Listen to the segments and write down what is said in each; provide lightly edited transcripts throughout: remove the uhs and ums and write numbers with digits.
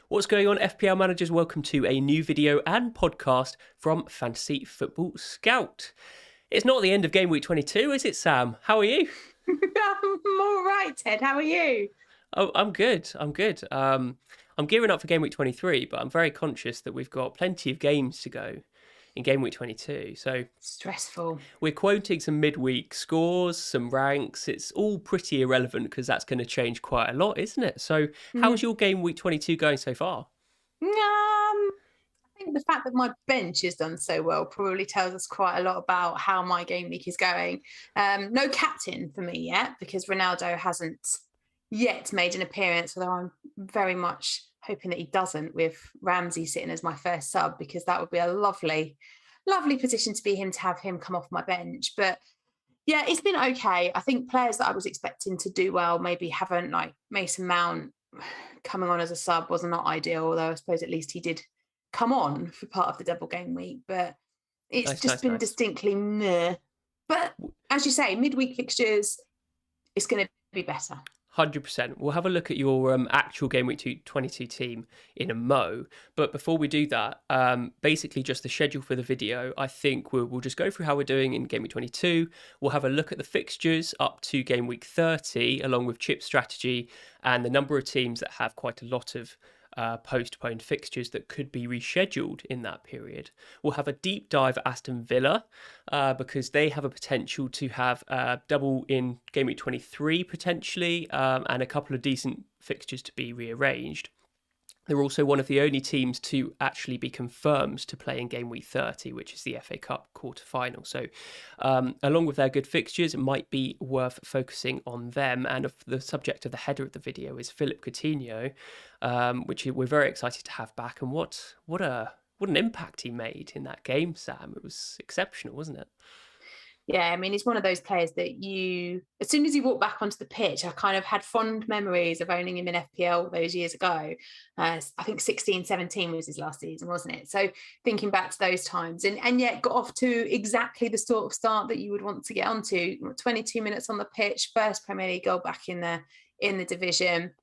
What's going on, FPL managers? Welcome to a new video and podcast from Fantasy Football Scout. It's not the end of Game Week 22, is it, Sam? How are you? I'm all right, Ted. How are you? Oh, I'm good. I'm gearing up for Game Week 23, but I'm very conscious that we've got plenty of games to go in Game Week 22. So Stressful. we're quoting some midweek scores, some ranks. It's all pretty irrelevant because that's going to change quite a lot, isn't it? So how's your Game Week 22 going so far? I think the fact that my bench has done so well probably tells us quite a lot about how my game week is going. No captain for me yet because Ronaldo hasn't yet made an appearance, although I'm very much hoping that he doesn't, with Ramsey sitting as my first sub, because that would be a lovely position to be him, to have him come off my bench. But yeah, it's been okay. I think players that I was expecting to do well maybe haven't, like Mason Mount coming on as a sub was not ideal, although I suppose at least he did come on for part of the double game week. But it's been distinctly meh. But as you say, midweek fixtures, it's going to be better. 100%. We'll have a look at your actual Game Week 22 team in a mo. But before we do that, basically just the schedule for the video, I think we'll just go through how we're doing in Game Week 22. We'll have a look at the fixtures up to Game Week 30, along with chip strategy and the number of teams that have quite a lot of postponed fixtures that could be rescheduled in that period. We'll have a deep dive at Aston Villa because they have a potential to have double in Game Week 23 potentially, and a couple of decent fixtures to be rearranged. They're also one of the only teams to actually be confirmed to play in Game Week 30, which is the FA Cup quarter-final. So along with their good fixtures, it might be worth focusing on them. And the subject of the header of the video is Philip Coutinho, which we're very excited to have back. And what an impact he made in that game, Sam. It was exceptional, wasn't it? Yeah, I mean, he's one of those players that as soon as he walked back onto the pitch, I kind of had fond memories of owning him in FPL those years ago. I think 16-17 was his last season, wasn't it? So thinking back to those times, and yet got off to exactly the sort of start that you would want to get onto. 22 minutes on the pitch, first Premier League goal back in the division.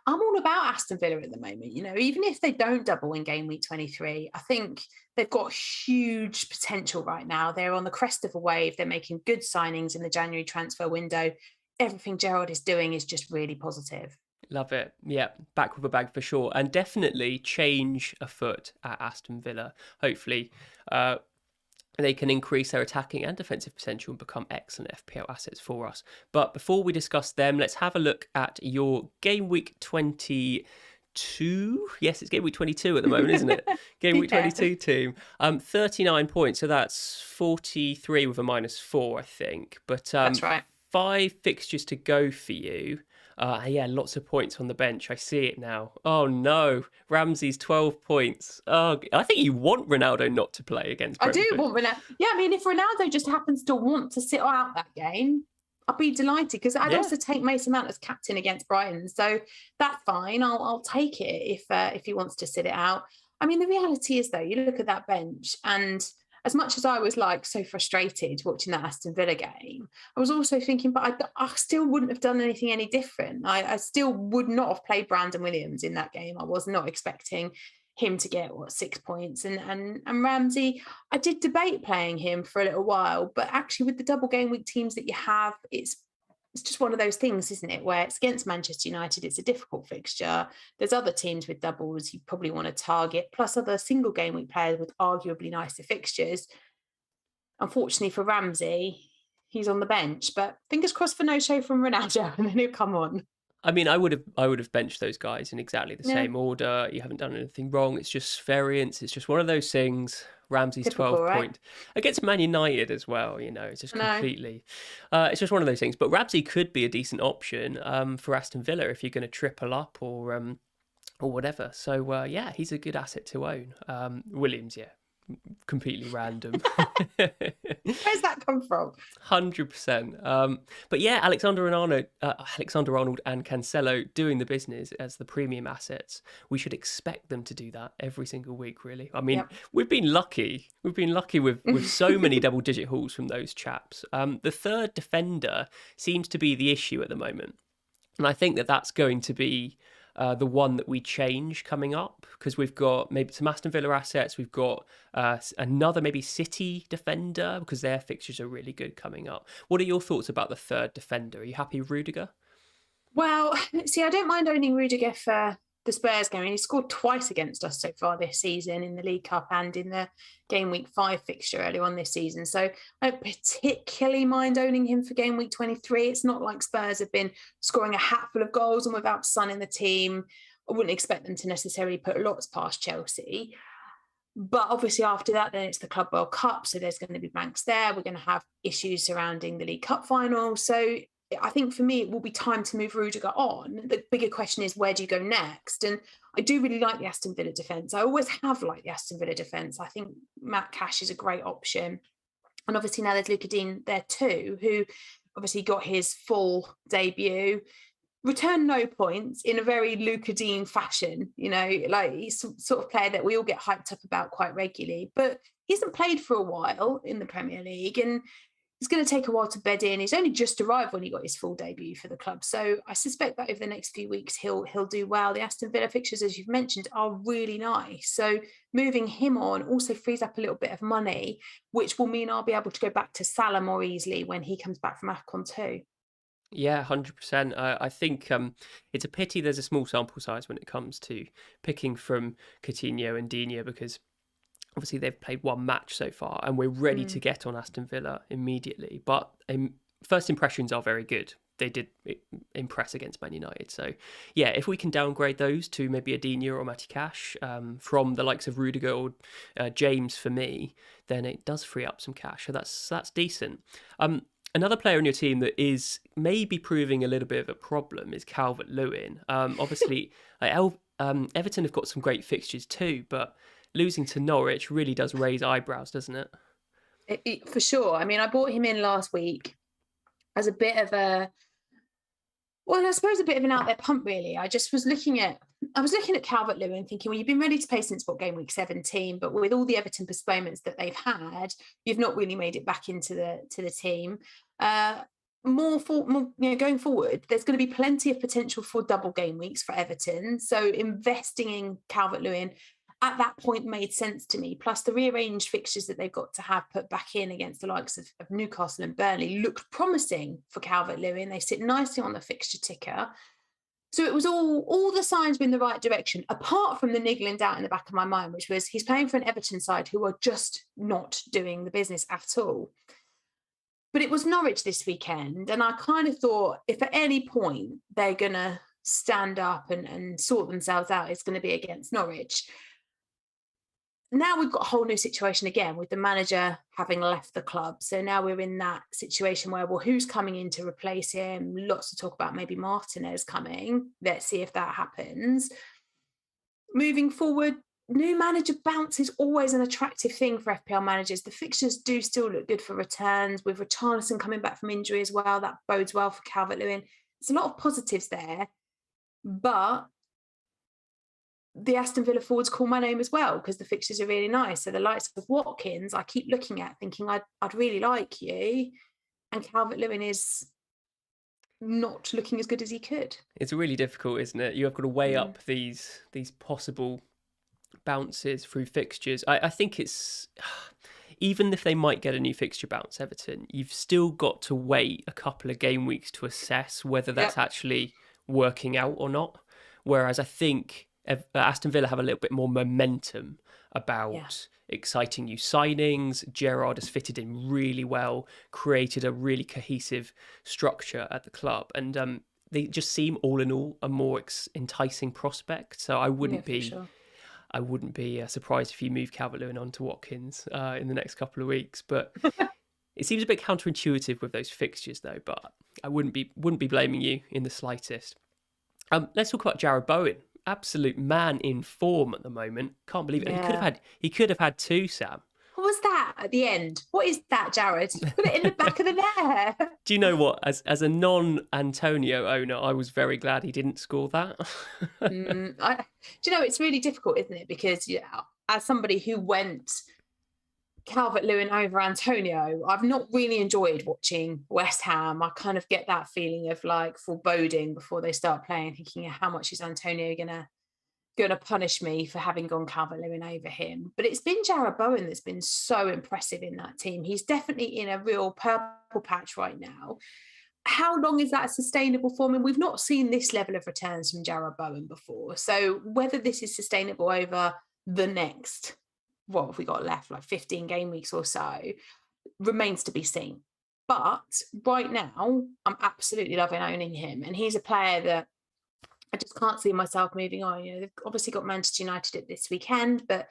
I'm all about Aston Villa at the moment. Even if they don't double in Game Week 23, I think they've got huge potential right now. They're on the crest of a wave. They're making good signings in the January transfer window. Everything Gerrard is doing is just really positive. Love it. Yeah, back with a bag for sure. And definitely change afoot at Aston Villa. Hopefully, they can increase their attacking and defensive potential and become excellent FPL assets for us. But before we discuss them, let's have a look at your Game Week 22. Yes, it's Game Week 22 at the moment, isn't it? Game Week 22 team. 39 points, so that's 43 with a -4, I think. But that's right. 5 fixtures to go for you. Yeah, lots of points on the bench. I see it now. Oh no, Ramsey's 12 points. Oh, I think you want Ronaldo not to play against Brentford. I do want Ronaldo. Yeah, I mean, if Ronaldo just happens to want to sit out that game, I'll be delighted, because I'd also take Mason Mount as captain against Brighton. So that's fine. I'll take it if he wants to sit it out. I mean, the reality is, though, you look at that bench, and as much as I was like so frustrated watching that Aston Villa game, I was also thinking, but I still wouldn't have done anything any different. I still would not have played Brandon Williams in that game. I was not expecting him to get 6 points, and Ramsey, I did debate playing him for a little while, but actually with the double game week teams that you have, it's just one of those things, isn't it, where it's against Manchester United, it's a difficult fixture. There's other teams with doubles you probably want to target, plus other single game week players with arguably nicer fixtures. Unfortunately for Ramsey, he's on the bench, but fingers crossed for no show from Ronaldo, and then he'll come on. I mean, I would have benched those guys in exactly the same order. You haven't done anything wrong. It's just variance. It's just one of those things. Ramsey's Typical, 12 point against Man United as well. It's just completely. It's just one of those things. But Ramsey could be a decent option for Aston Villa if you're going to triple up or whatever. So yeah, he's a good asset to own. Williams, yeah. Completely random. Where's that come from? 100%. But yeah, Alexander Arnold and Cancelo doing the business as the premium assets. We should expect them to do that every single week, really. I mean, We've been lucky. We've been lucky with so many double-digit hauls from those chaps. The third defender seems to be the issue at the moment. And I think that's going to be the one that we change coming up, because we've got maybe some Aston Villa assets, we've got another maybe City defender, because their fixtures are really good coming up. What are your thoughts about the third defender? Are you happy with Rudiger? Well, see, I don't mind owning Rudiger for the Spurs game. He scored twice against us so far this season in the League Cup and in the Game Week 5 fixture earlier on this season. So I don't particularly mind owning him for Game Week 23. It's not like Spurs have been scoring a hatful of goals and without Son in the team. I wouldn't expect them to necessarily put lots past Chelsea. But obviously after that, then it's the Club World Cup. So there's going to be blanks there. We're going to have issues surrounding the League Cup final. So I think for me, it will be time to move Rudiger on. The bigger question is, where do you go next? And I do really like the Aston Villa defence. I always have liked the Aston Villa defence. I think Matt Cash is a great option. And obviously now there's Luca Dean there too, who obviously got his full debut, returned no points in a very Luca Dean fashion. Like he's sort of player that we all get hyped up about quite regularly. But he hasn't played for a while in the Premier League, and it's going to take a while to bed in. He's only just arrived when he got his full debut for the club. So I suspect that over the next few weeks, he'll do well. The Aston Villa fixtures, as you've mentioned, are really nice. So moving him on also frees up a little bit of money, which will mean I'll be able to go back to Salah more easily when he comes back from AFCON too. Yeah, 100%. I think it's a pity there's a small sample size when it comes to picking from Coutinho and Digne, because obviously they've played one match so far and we're ready to get on Aston Villa immediately. But first impressions are very good. They did impress against Man United. So yeah, if we can downgrade those to maybe a Digne or Matty Cash from the likes of Rudiger or James for me, then it does free up some cash. So that's decent. Another player in your team that is maybe proving a little bit of a problem is Calvert-Lewin. Obviously, Everton have got some great fixtures too, but losing to Norwich really does raise eyebrows, doesn't it? For sure. I mean, I bought him in last week as a bit of a, well, I suppose a bit of an out there punt, really. I was looking at Calvert-Lewin thinking, well, you've been ready to play since Game Week 17, but with all the Everton postponements that they've had, you've not really made it back into the team. More going forward, there's going to be plenty of potential for double game weeks for Everton. So investing in Calvert-Lewin at that point made sense to me. Plus the rearranged fixtures that they've got to have put back in against the likes of Newcastle and Burnley looked promising for Calvert-Lewin. They sit nicely on the fixture ticker. So it was all the signs were in the right direction, apart from the niggling doubt in the back of my mind, which was he's playing for an Everton side who are just not doing the business at all. But it was Norwich this weekend, and I kind of thought if at any point they're going to stand up and sort themselves out, it's going to be against Norwich. Now we've got a whole new situation again with the manager having left the club. So now we're in that situation where, well, who's coming in to replace him? Lots to talk about, maybe Martinez coming. Let's see if that happens. Moving forward, new manager bounce is always an attractive thing for FPL managers. The fixtures do still look good for returns. With Richarlison coming back from injury as well, that bodes well for Calvert-Lewin. There's a lot of positives there. But the Aston Villa forwards call my name as well because the fixtures are really nice. So the likes of Watkins, I keep looking at thinking I'd really like you, and Calvert-Lewin is not looking as good as he could. It's really difficult, isn't it? You have got to weigh up these possible bounces through fixtures. I think it's, even if they might get a new fixture bounce, Everton, you've still got to wait a couple of game weeks to assess whether that's actually working out or not. Whereas I think Aston Villa have a little bit more momentum about exciting new signings. Gerrard has fitted in really well, created a really cohesive structure at the club, and they just seem all in all a more enticing prospect. So I wouldn't be surprised if you move Calvert-Lewin on to Watkins in the next couple of weeks. But it seems a bit counterintuitive with those fixtures, though. But I wouldn't be blaming you in the slightest. Let's talk about Jarrod Bowen. Absolute man in form at the moment. Can't believe it. Yeah. He could have had two, Sam. What was that at the end? What is that, Jarrod? Put it in the back of the net. Do you know what? As a non-Antonio owner, I was very glad he didn't score that. Do you know, it's really difficult, isn't it? Because as somebody who went Calvert-Lewin over Antonio. I've not really enjoyed watching West Ham. I kind of get that feeling of like foreboding before they start playing, thinking, how much is Antonio gonna punish me for having gone Calvert-Lewin over him? But it's been Jarrod Bowen that's been so impressive in that team. He's definitely in a real purple patch right now. How long is that sustainable for him? We've not seen this level of returns from Jarrod Bowen before. So whether this is sustainable over the next, what have we got left, like 15 game weeks or so, remains to be seen. But right now, I'm absolutely loving owning him. And he's a player that I just can't see myself moving on. They've obviously got Manchester United at this weekend, but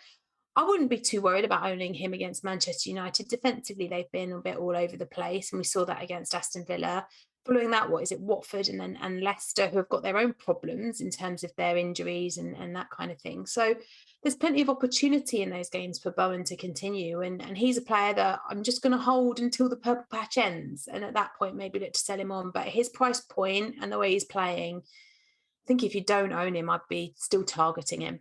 I wouldn't be too worried about owning him against Manchester United. Defensively, they've been a bit all over the place, and we saw that against Aston Villa. Following that, what is it, Watford and Leicester, who have got their own problems in terms of their injuries and that kind of thing. So there's plenty of opportunity in those games for Bowen to continue. And he's a player that I'm just going to hold until the purple patch ends. And at that point, maybe look to sell him on. But his price point and the way he's playing, I think if you don't own him, I'd be still targeting him.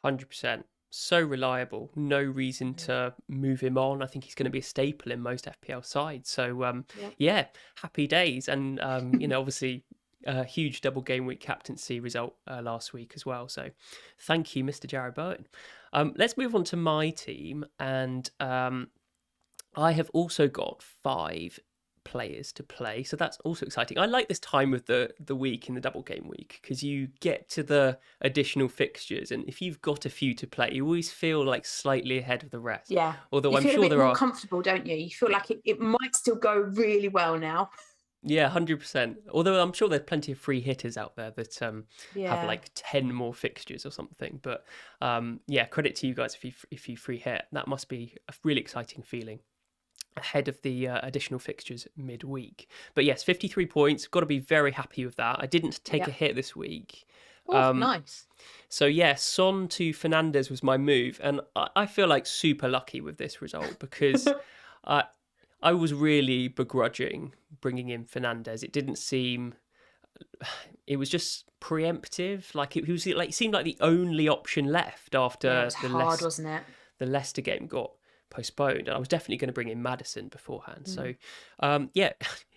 100%. So reliable. No reason to move him on. I think he's going to be a staple in most FPL sides. So, yeah, happy days. And, obviously a huge double game week captaincy result last week as well. So thank you, Mr. Jarrod Bowen. Let's move on to my team. And I have also got 5 players to play, so that's also exciting. I like this time of the week in the double game week because you get to the additional fixtures, and if you've got a few to play, you always feel like slightly ahead of the rest. Yeah, although I'm sure there are comfortable, don't you? You feel like it might still go really well now. Yeah, 100%. Although I'm sure there's plenty of free hitters out there that have like 10 more fixtures or something. But credit to you guys if you free hit. That must be a really exciting feeling ahead of the additional fixtures midweek. But yes, 53 points. Got to be very happy with that. I didn't take a hit this week. Oh, nice. So Son to Fernandes was my move, and I feel like super lucky with this result because I was really begrudging bringing in Fernandes. It didn't seem. It was just preemptive. Like it seemed like the only option left after wasn't it? The Leicester game got postponed, and I was definitely going to bring in Maddison beforehand. So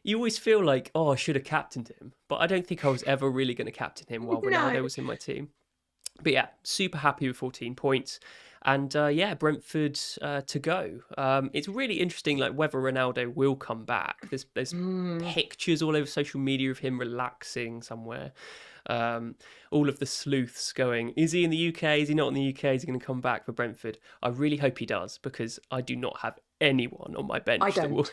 you always feel like, I should have captained him, but I don't think I was ever really going to captain him while Ronaldo was in my team. But yeah, super happy with 14 points. And Brentford to go. It's really interesting, like whether Ronaldo will come back. There's pictures all over social media of him relaxing somewhere. All of the sleuths going, is he in the UK? Is he not in the UK? Is he going to come back for Brentford? I really hope he does, because I do not have anyone on my bench. I don't.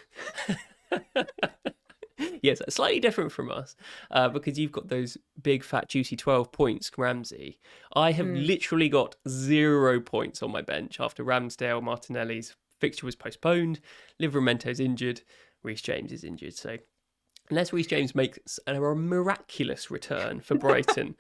Yes, slightly different from us, because you've got those big, fat, juicy 12 points, Ramsey. I have literally got 0 points on my bench after Ramsdale, Martinelli's fixture was postponed, Livramento's injured, Reece James is injured. So unless Reece James makes a miraculous return for Brighton,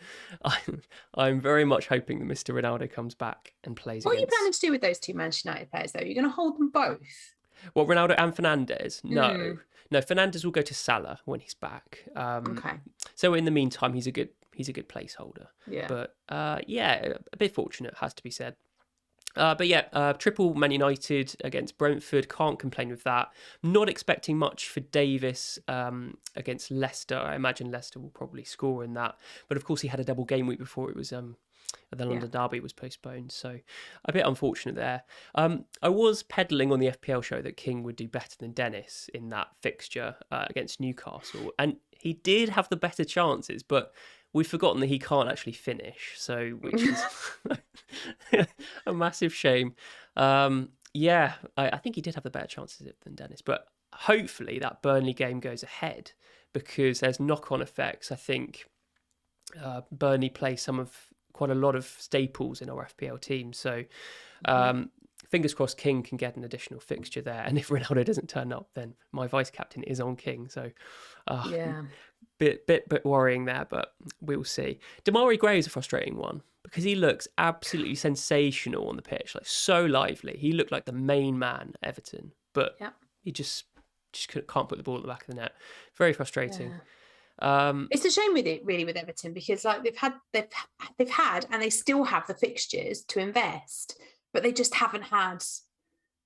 I'm very much hoping that Mr. Ronaldo comes back and plays. What are you planning to do with those 2 Manchester United players, though? You're going to hold them both? What, Ronaldo and Fernandes? No. No, Fernandes will go to Salah when he's back. Okay. So in the meantime, he's a good placeholder. Yeah. But a bit fortunate, has to be said. Triple Man United against Brentford. Can't complain with that. Not expecting much for Davis against Leicester. I imagine Leicester will probably score in that. But of course, he had a double game week before it was the London Derby was postponed, so a bit unfortunate there. I was peddling on the FPL show that King would do better than Dennis in that fixture against Newcastle, and he did have the better chances, but we've forgotten that he can't actually finish, so which is a massive shame. I think he did have the better chances than Dennis, but hopefully that Burnley game goes ahead, because there's knock-on effects. I think Burnley play quite a lot of staples in our FPL team. So fingers crossed King can get an additional fixture there. And if Ronaldo doesn't turn up, then my vice captain is on King. So bit worrying there, but we'll see. Damari Gray is a frustrating one because he looks absolutely sensational on the pitch, like so lively. He looked like the main man at Everton, but he just can't put the ball at the back of the net. Very frustrating. Yeah. It's a shame with Everton, because like they've had and they still have the fixtures to invest, but they just haven't had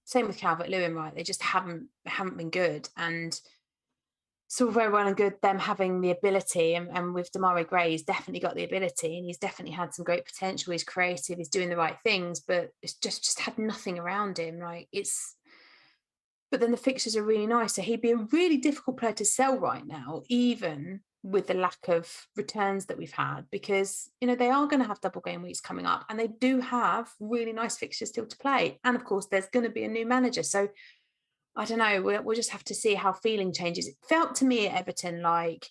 same with Calvert-Lewin, right? They just haven't been good. And so very well and good them having the ability, and with Demarai Gray, he's definitely got the ability, and he's definitely had some great potential. He's creative, he's doing the right things, but it's just had nothing around him. Like but then the fixtures are really nice. So he'd be a really difficult player to sell right now, even with the lack of returns that we've had, because they are going to have double game weeks coming up, and they do have really nice fixtures still to play. And of course, there's going to be a new manager. So I don't know. We'll just have to see how feeling changes. It felt to me at Everton like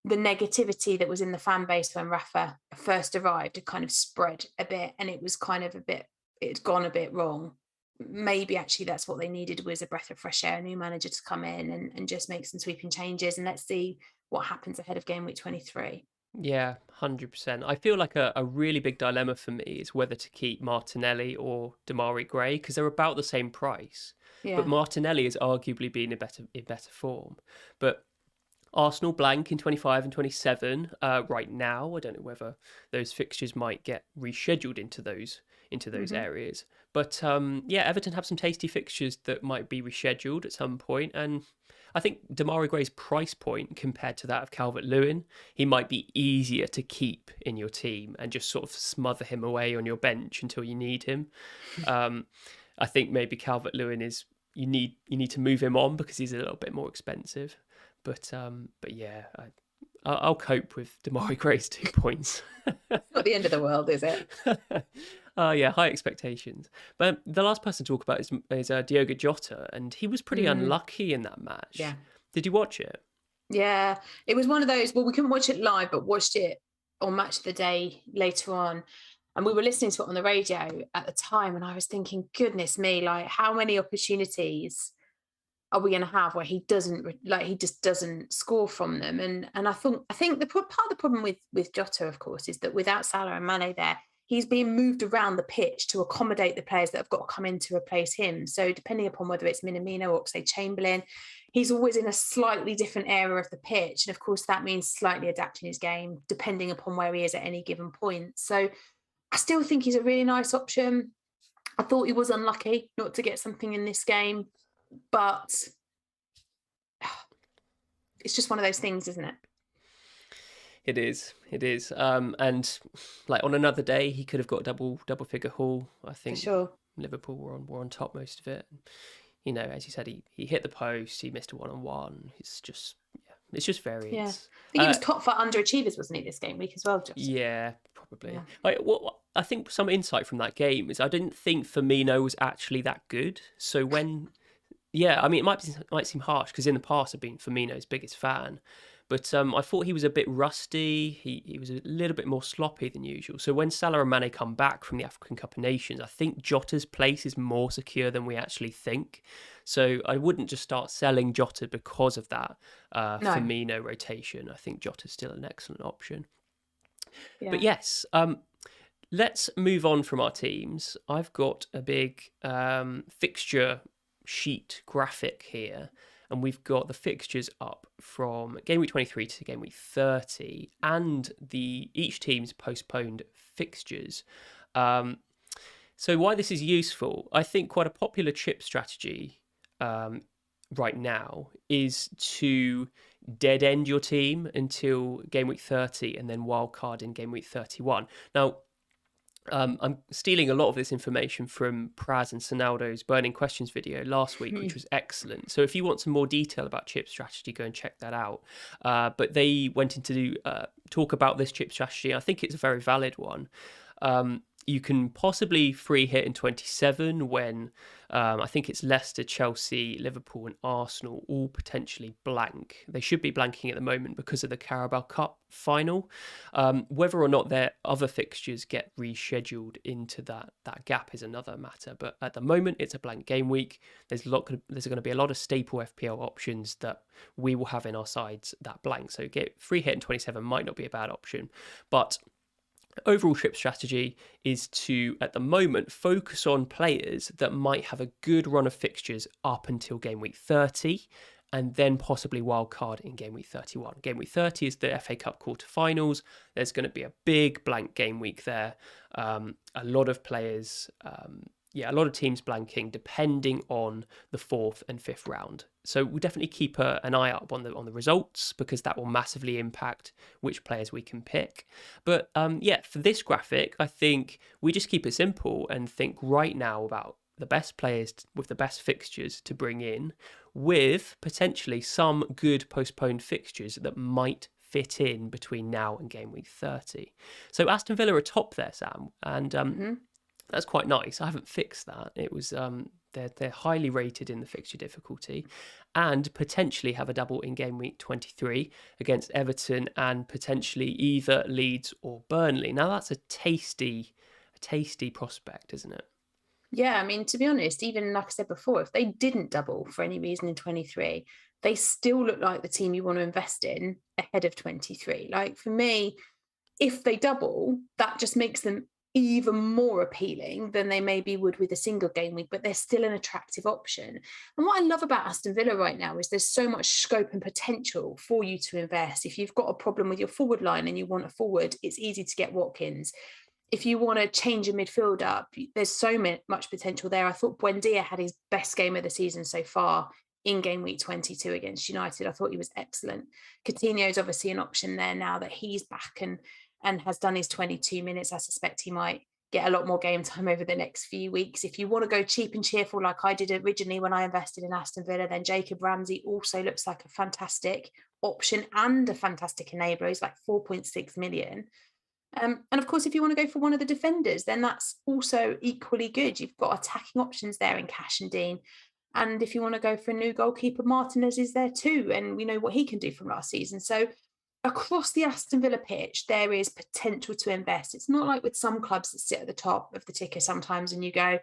the negativity that was in the fan base when Rafa first arrived had kind of spread a bit, and it was kind of it'd gone a bit wrong. Maybe actually that's what they needed, was a breath of fresh air, a new manager to come in and just make some sweeping changes. And let's see what happens ahead of game week 23. Yeah, 100%. I feel like a really big dilemma for me is whether to keep Martinelli or Demarai Gray, because they're about the same price. Yeah. But Martinelli has arguably been in better form. But Arsenal blank in 25 and 27 right now. I don't know whether those fixtures might get rescheduled into those areas. But Everton have some tasty fixtures that might be rescheduled at some point. And I think Demarai Gray's price point compared to that of Calvert-Lewin, he might be easier to keep in your team and just sort of smother him away on your bench until you need him. I think maybe Calvert-Lewin is you need to move him on because he's a little bit more expensive. But yeah, I'll cope with Demarai Gray's 2 points. It's not the end of the world, is it? Yeah, high expectations. But the last person to talk about is Diogo Jota, and he was pretty unlucky in that match. Yeah. Did you watch it? Yeah, it was one of those. Well, we couldn't watch it live, but watched it on Match of the Day later on. And we were listening to it on the radio at the time, and I was thinking, goodness me, like how many opportunities are we going to have where he just doesn't score from them? And I think part of the problem with Jota, of course, is that without Salah and Mane there, he's being moved around the pitch to accommodate the players that have got to come in to replace him. So depending upon whether it's Minamino or say Chamberlain, he's always in a slightly different area of the pitch. And of course, that means slightly adapting his game depending upon where he is at any given point. So I still think he's a really nice option. I thought he was unlucky not to get something in this game, but it's just one of those things, isn't it? It is. And like on another day, he could have got double figure haul. I think for sure. Liverpool were on top most of it. As you said, he hit the post. He missed a 1-on-1. It's just variance. Yeah. I think he was top for underachievers, wasn't he, this game week as well, Josh? Yeah, probably. Yeah. I think some insight from that game is I didn't think Firmino was actually that good. So when, it might seem harsh because in the past I've been Firmino's biggest fan, but I thought he was a bit rusty. He was a little bit more sloppy than usual. So when Salah and Mane come back from the African Cup of Nations, I think Jota's place is more secure than we actually think. So I wouldn't just start selling Jota because of that Firmino rotation. I think Jota's still an excellent option. Yeah. But yes, let's move on from our teams. I've got a big fixture sheet graphic here, and we've got the fixtures up from game week 23 to game week 30 and each team's postponed fixtures. So why this is useful, I think quite a popular chip strategy right now is to dead end your team until game week 30 and then wildcard in game week 31. Now, I'm stealing a lot of this information from Praz and Sonaldo's Burning Questions video last week, which was excellent. So if you want some more detail about chip strategy, go and check that out. But they went into talk about this chip strategy. I think it's a very valid one. You can possibly free hit in 27 when I think it's Leicester, Chelsea, Liverpool and Arsenal all potentially blank. They should be blanking at the moment because of the Carabao Cup final. Whether or not their other fixtures get rescheduled into that gap is another matter. But at the moment, it's a blank game week. There's going to be a lot of staple FPL options that we will have in our sides that blank. So get free hit in 27 might not be a bad option. But overall trip strategy is to, at the moment, focus on players that might have a good run of fixtures up until game week 30 and then possibly wildcard in game week 31. Game week 30 is the FA Cup quarterfinals. There's going to be a big blank game week there. A lot of players Yeah, a lot of teams blanking depending on the fourth and fifth round. So we'll definitely keep an eye up on the results, because that will massively impact which players we can pick. But yeah, for this graphic, I think we just keep it simple and think right now about the best players with the best fixtures to bring in, with potentially some good postponed fixtures that might fit in between now and game week 30. So Aston Villa are top there, Sam, and that's quite nice. I haven't fixed that. It was they're highly rated in the fixture difficulty, and potentially have a double in game week 23 against Everton and potentially either Leeds or Burnley. Now that's a tasty prospect, isn't it? Yeah, I mean, to be honest, even like I said before, if they didn't double for any reason in 23, they still look like the team you want to invest in ahead of 23. Like for me, if they double, that just makes them even more appealing than they maybe would with a single game week, but they're still an attractive option. And what I love about Aston Villa right now is there's so much scope and potential for you to invest. If you've got a problem with your forward line and you want a forward, it's easy to get Watkins. If you want to change a midfield up, there's so much potential there. I thought Buendia had his best game of the season so far in game week 22 against United. I thought he was excellent. Coutinho is obviously an option there now that he's back and has done his 22 minutes. I suspect he might get a lot more game time over the next few weeks. If you want to go cheap and cheerful like I did originally when I invested in Aston Villa, then Jacob Ramsey also looks like a fantastic option and a fantastic enabler. He's like 4.6 million. And of course, if you want to go for one of the defenders, then that's also equally good. You've got attacking options there in Cash and Dean. And if you want to go for a new goalkeeper, Martinez is there too. And we know what he can do from last season. So across the Aston Villa pitch, there is potential to invest. It's not like with some clubs that sit at the top of the ticker sometimes and you go,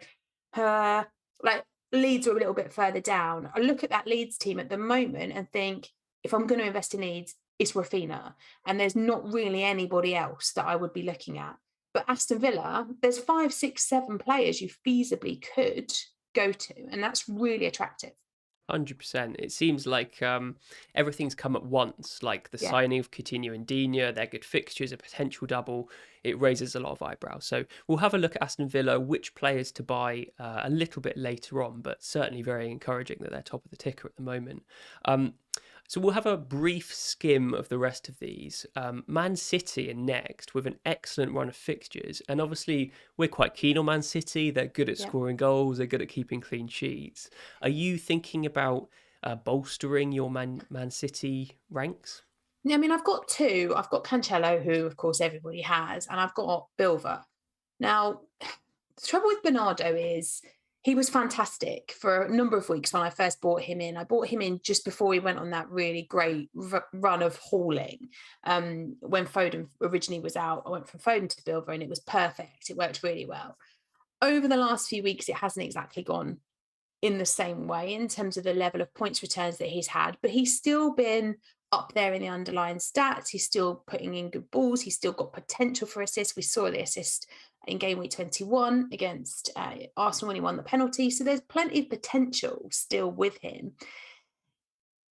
like Leeds are a little bit further down. I look at that Leeds team at the moment and think, if I'm going to invest in Leeds, it's Rafinha. And there's not really anybody else that I would be looking at. But Aston Villa, there's 5, 6, 7 players you feasibly could go to. And that's really attractive. 100%. It seems like everything's come at once, like the signing of Coutinho and Digne, their good fixtures, a potential double. It raises a lot of eyebrows. So we'll have a look at Aston Villa, which players to buy a little bit later on, but certainly very encouraging that they're top of the ticker at the moment. So we'll have a brief skim of the rest of these. Man City are next with an excellent run of fixtures. And obviously, we're quite keen on Man City. They're good at scoring goals. They're good at keeping clean sheets. Are you thinking about bolstering your Man City ranks? Yeah, I mean, I've got two. I've got Cancelo, who, of course, everybody has, and I've got Bilva. Now, the trouble with Bernardo is he was fantastic for a number of weeks when I first bought him in. I bought him in just before he went on that really great run of hauling. When Foden originally was out, I went from Foden to Bilva and it was perfect. It worked really well. Over the last few weeks, it hasn't exactly gone in the same way in terms of the level of points returns that he's had, but he's still been up there in the underlying stats. He's still putting in good balls. He's still got potential for assists. We saw the assist in game week 21 against Arsenal when he won the penalty. So there's plenty of potential still with him.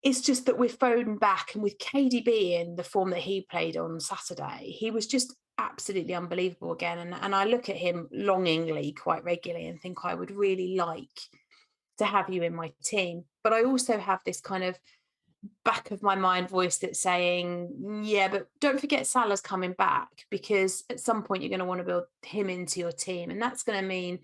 It's just that with Foden back and with KDB in the form that he played on Saturday, he was just absolutely unbelievable again. And I look at him longingly quite regularly and think I would really like to have you in my team. But I also have this kind of back of my mind voice that's saying, yeah, but don't forget Salah's coming back, because at some point you're going to want to build him into your team. And that's going to mean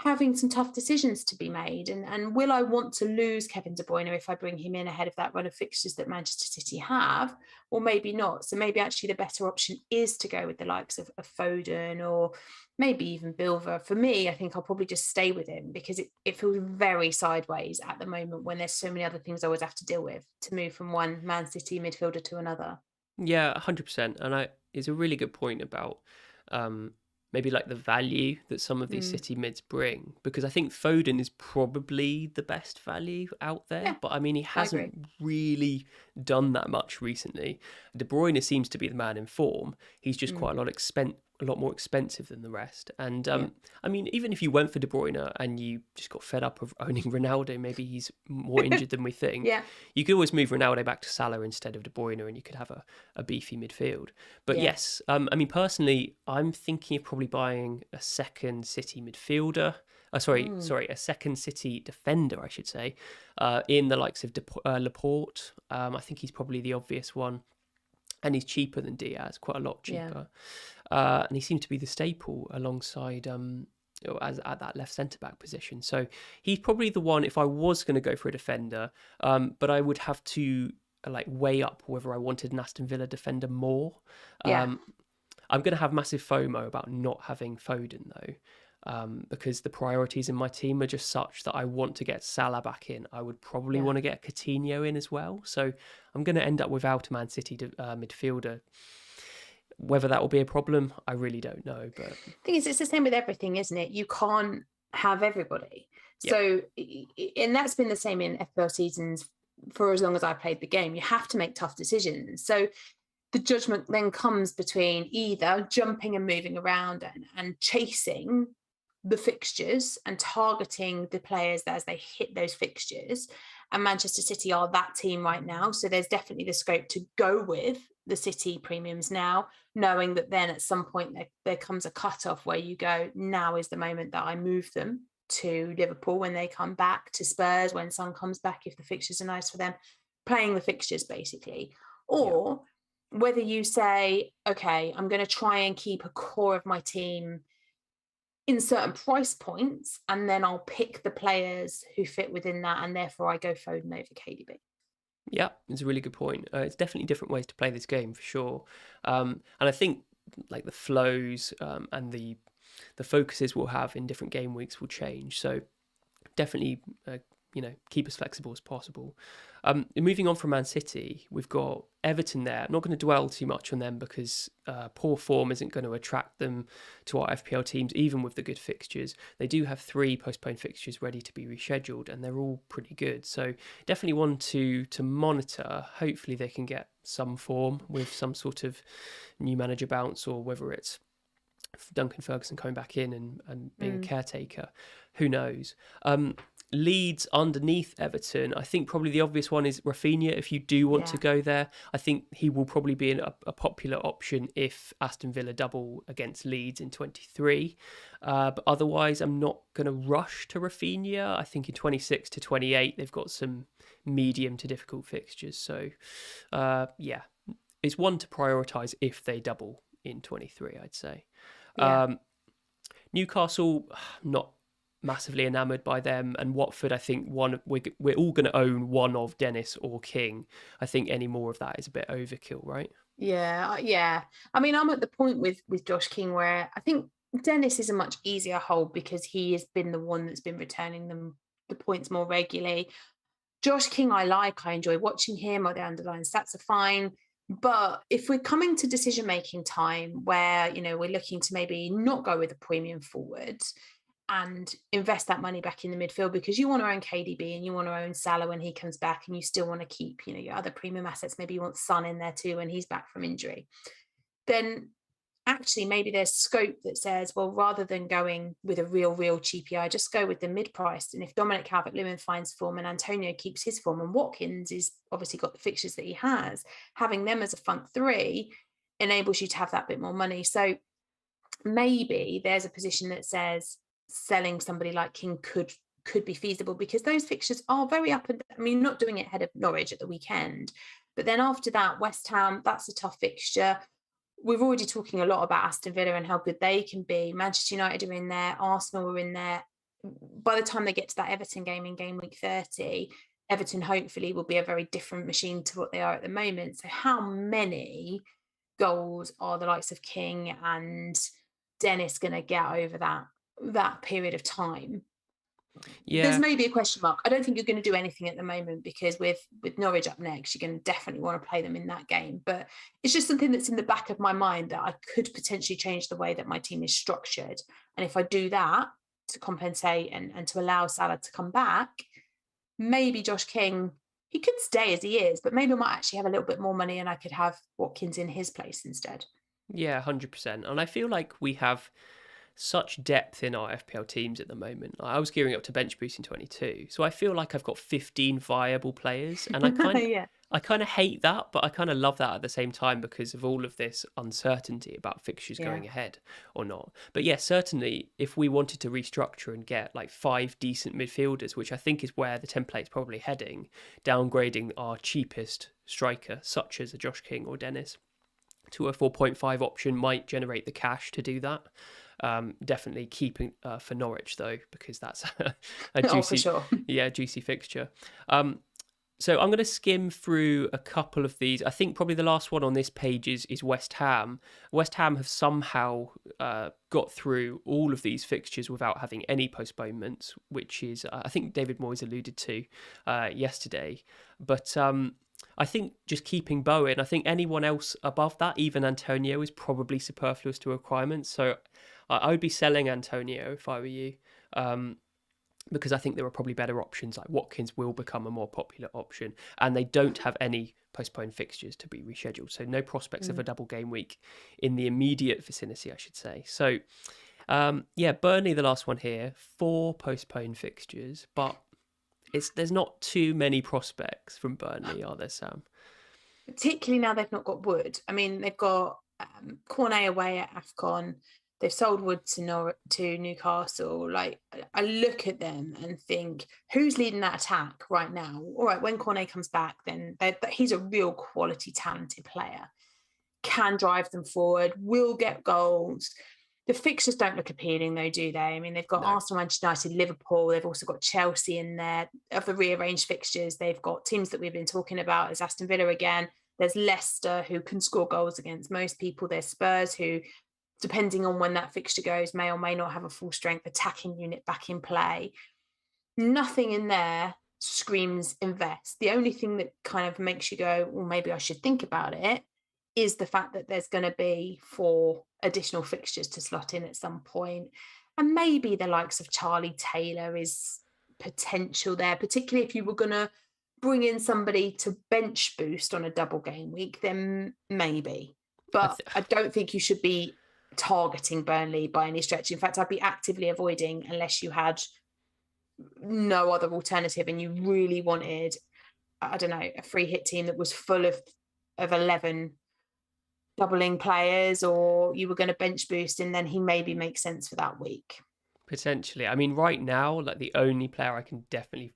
having some tough decisions to be made. And will I want to lose Kevin De Bruyne if I bring him in ahead of that run of fixtures that Manchester City have? Or maybe not. So maybe actually the better option is to go with the likes of Foden or maybe even Bilva. For me, I think I'll probably just stay with him because it feels very sideways at the moment when there's so many other things I always have to deal with to move from one Man City midfielder to another. Yeah, 100%. And it's a really good point about maybe like the value that some of these City mids bring, because I think Foden is probably the best value out there. Yeah, but I mean, he hasn't really done that much recently. De Bruyne seems to be the man in form. He's just quite a lot more expensive than the rest. And I mean, even if you went for De Bruyne and you just got fed up of owning Ronaldo, maybe he's more injured than we think. You could always move Ronaldo back to Salah instead of De Bruyne and you could have a beefy midfield. But yes, I mean, personally, I'm thinking of probably buying a second City midfielder. A second City defender, I should say, in the likes of Laporte. I think he's probably the obvious one. And he's cheaper than Diaz, quite a lot cheaper. And he seemed to be the staple alongside as at that left centre-back position. So he's probably the one if I was going to go for a defender, but I would have to weigh up whether I wanted an Aston Villa defender more. I'm going to have massive FOMO about not having Foden, though. Because the priorities in my team are just such that I want to get Salah back in. I would probably want to get Coutinho in as well. So I'm going to end up without a Man City midfielder. Whether that will be a problem, I really don't know. But the thing is, it's the same with everything, isn't it? You can't have everybody. Yep. So, and that's been the same in FPL seasons for as long as I played the game. You have to make tough decisions. So the judgment then comes between either jumping and moving around and chasing the fixtures and targeting the players as they hit those fixtures. And Manchester City are that team right now. So there's definitely the scope to go with the City premiums now, knowing that then at some point there comes a cutoff where you go, now is the moment that I move them to Liverpool when they come back, to Spurs when Son comes back, if the fixtures are nice for them, playing the fixtures basically. Or whether you say, okay, I'm going to try and keep a core of my team in certain price points, and then I'll pick the players who fit within that, and therefore I go Foden over KDB. Yeah, it's a really good point. It's definitely different ways to play this game for sure. And I think the flows and the focuses we'll have in different game weeks will change. So definitely, keep as flexible as possible. Moving on from Man City, we've got Everton there. I'm not going to dwell too much on them because poor form isn't going to attract them to our FPL teams, even with the good fixtures. They do have 3 postponed fixtures ready to be rescheduled, and they're all pretty good. So definitely one to monitor. Hopefully they can get some form with some sort of new manager bounce, or whether it's Duncan Ferguson coming back in and being a caretaker. Who knows? Leeds underneath Everton, I think probably the obvious one is Rafinha. If you do want to go there, I think he will probably be a popular option if Aston Villa double against Leeds in 23. But otherwise, I'm not going to rush to Rafinha. I think in 26 to 28, they've got some medium to difficult fixtures. So, it's one to prioritise if they double in 23, I'd say. Newcastle, not massively enamoured by them, and Watford, I think we're all going to own one of Dennis or King. I think any more of that is a bit overkill, right? Yeah. I mean, I'm at the point with Josh King where I think Dennis is a much easier hold because he has been the one that's been returning them the points more regularly. Josh King, I enjoy watching him, or the underlying stats are fine. But if we're coming to decision-making time where, we're looking to maybe not go with a premium forward and invest that money back in the midfield because you want to own KDB and you want to own Salah when he comes back, and you still want to keep, your other premium assets. Maybe you want Son in there too when he's back from injury. Then actually maybe there's scope that says, well, rather than going with a real cheapie, just go with the mid-priced. And if Dominic Calvert-Lewin finds form and Antonio keeps his form, and Watkins is obviously got the fixtures that he has, having them as a front 3 enables you to have that bit more money. So maybe there's a position that says selling somebody like King could be feasible, because those fixtures are very up and, not doing it ahead of Norwich at the weekend, but then after that, West Ham, that's a tough fixture. We're already talking a lot about Aston Villa and how good they can be. Manchester United are in there, Arsenal are in there. By the time they get to that Everton game in game week 30, Everton hopefully will be a very different machine to what they are at the moment. So how many goals are the likes of King and Dennis going to get over that period of time? There's maybe a question mark. I don't think you're going to do anything at the moment, because with Norwich up next, you're going to definitely want to play them in that game. But it's just something that's in the back of my mind that I could potentially change the way that my team is structured. And if I do that to compensate and to allow Salah to come back, maybe Josh King, he could stay as he is, but maybe I might actually have a little bit more money and I could have Watkins in his place instead. Yeah, 100%. And I feel like we have such depth in our FPL teams at the moment. I was gearing up to bench boost in 22, so I feel like I've got 15 viable players, and I I kind of hate that, but I kind of love that at the same time because of all of this uncertainty about fixtures going ahead or not. But yeah, certainly if we wanted to restructure and get like 5 decent midfielders, which I think is where the template's probably heading, downgrading our cheapest striker, such as a Josh King or Dennis, to a 4.5 option might generate the cash to do that. Definitely keeping for Norwich though, because that's a juicy, for sure. juicy fixture. So I'm going to skim through a couple of these. I think probably the last one on this page is West Ham. West Ham have somehow got through all of these fixtures without having any postponements, which is, I think David Moyes alluded to yesterday. But I think just keeping Bowen, I think anyone else above that, even Antonio, is probably superfluous to requirements. So I would be selling Antonio if I were you. Because I think there are probably better options, like Watkins will become a more popular option, and they don't have any postponed fixtures to be rescheduled. So no prospects of a double game week in the immediate vicinity, I should say. So, Burnley, the last one here, 4 postponed fixtures, but there's not too many prospects from Burnley, are there, Sam? Particularly now they've not got Wood. I mean, they've got Cornet away at AFCON. They've sold Wood to Newcastle. Like, I look at them and think, who's leading that attack right now? All right, when Cornet comes back, then he's a real quality, talented player. Can drive them forward, will get goals. The fixtures don't look appealing though, do they? I mean, they've got Arsenal, Manchester United, Liverpool. They've also got Chelsea in there. Of the rearranged fixtures, they've got teams that we've been talking about as Aston Villa again. There's Leicester, who can score goals against most people. There's Spurs, who, depending on when that fixture goes, may or may not have a full strength attacking unit back in play. Nothing in there screams invest. The only thing that kind of makes you go, well, maybe I should think about it, is the fact that there's going to be 4 additional fixtures to slot in at some point. And maybe the likes of Charlie Taylor is potential there, particularly if you were going to bring in somebody to bench boost on a double game week, then maybe. But I don't think you should be targeting Burnley by any stretch. In fact, I'd be actively avoiding unless you had no other alternative and you really wanted, I don't know, a free hit team that was full of 11 doubling players, or you were going to bench boost and then he maybe makes sense for that week. Potentially. I mean, right now, like the only player I can definitely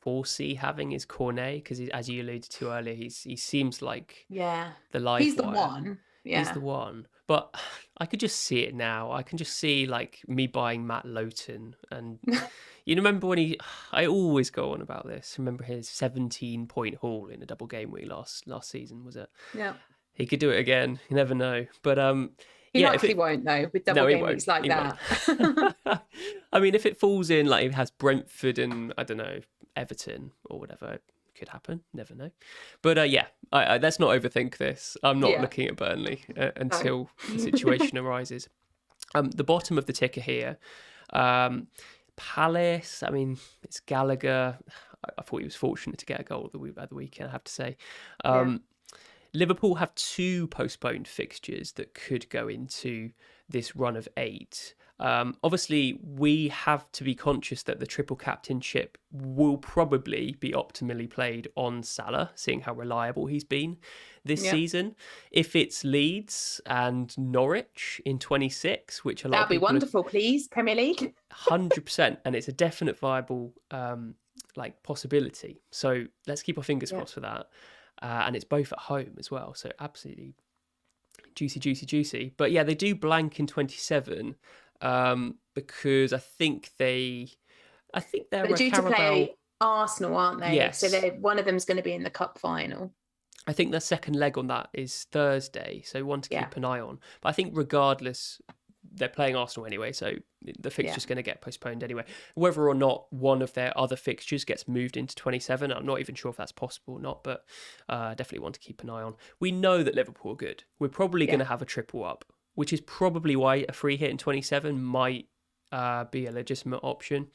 foresee having is Cornet, because as you alluded to earlier, he seems like the live He's the wire. one. Yeah. He's the one. But I could just see it now. I can just see like me buying Matt Lowton. And you remember when I always go on about this. Remember his 17-point haul in a double game week last season, was it? Yeah. He could do it again. You never know. But he likely won't though, with double game weeks like that. I mean, if it falls in, like it has Brentford and, I don't know, Everton or whatever, it could happen. Never know. But let's not overthink this. I'm not looking at Burnley until the situation arises. The bottom of the ticker here, Palace. I mean, it's Gallagher. I thought he was fortunate to get a goal at the weekend, I have to say. Liverpool have 2 postponed fixtures that could go into this run of 8. Obviously, we have to be conscious that the triple captainship will probably be optimally played on Salah, seeing how reliable he's been this season. If it's Leeds and Norwich in 26, which a lot of people... That'd be wonderful, please, Premier League. 100%, and it's a definite viable possibility. So let's keep our fingers crossed for that. And it's both at home as well, so absolutely juicy. But yeah, they do blank in 27 because I think they're due to play Arsenal, aren't they? Yes. So one of them's going to be in the cup final. I think their second leg on that is Thursday, so one to keep an eye on. But I think regardless, they're playing Arsenal anyway, so the fixture's going to get postponed anyway. Whether or not one of their other fixtures gets moved into 27, I'm not even sure if that's possible or not, but definitely one to keep an eye on. We know that Liverpool are good. We're probably going to have a triple up, which is probably why a free hit in 27 might be a legitimate option.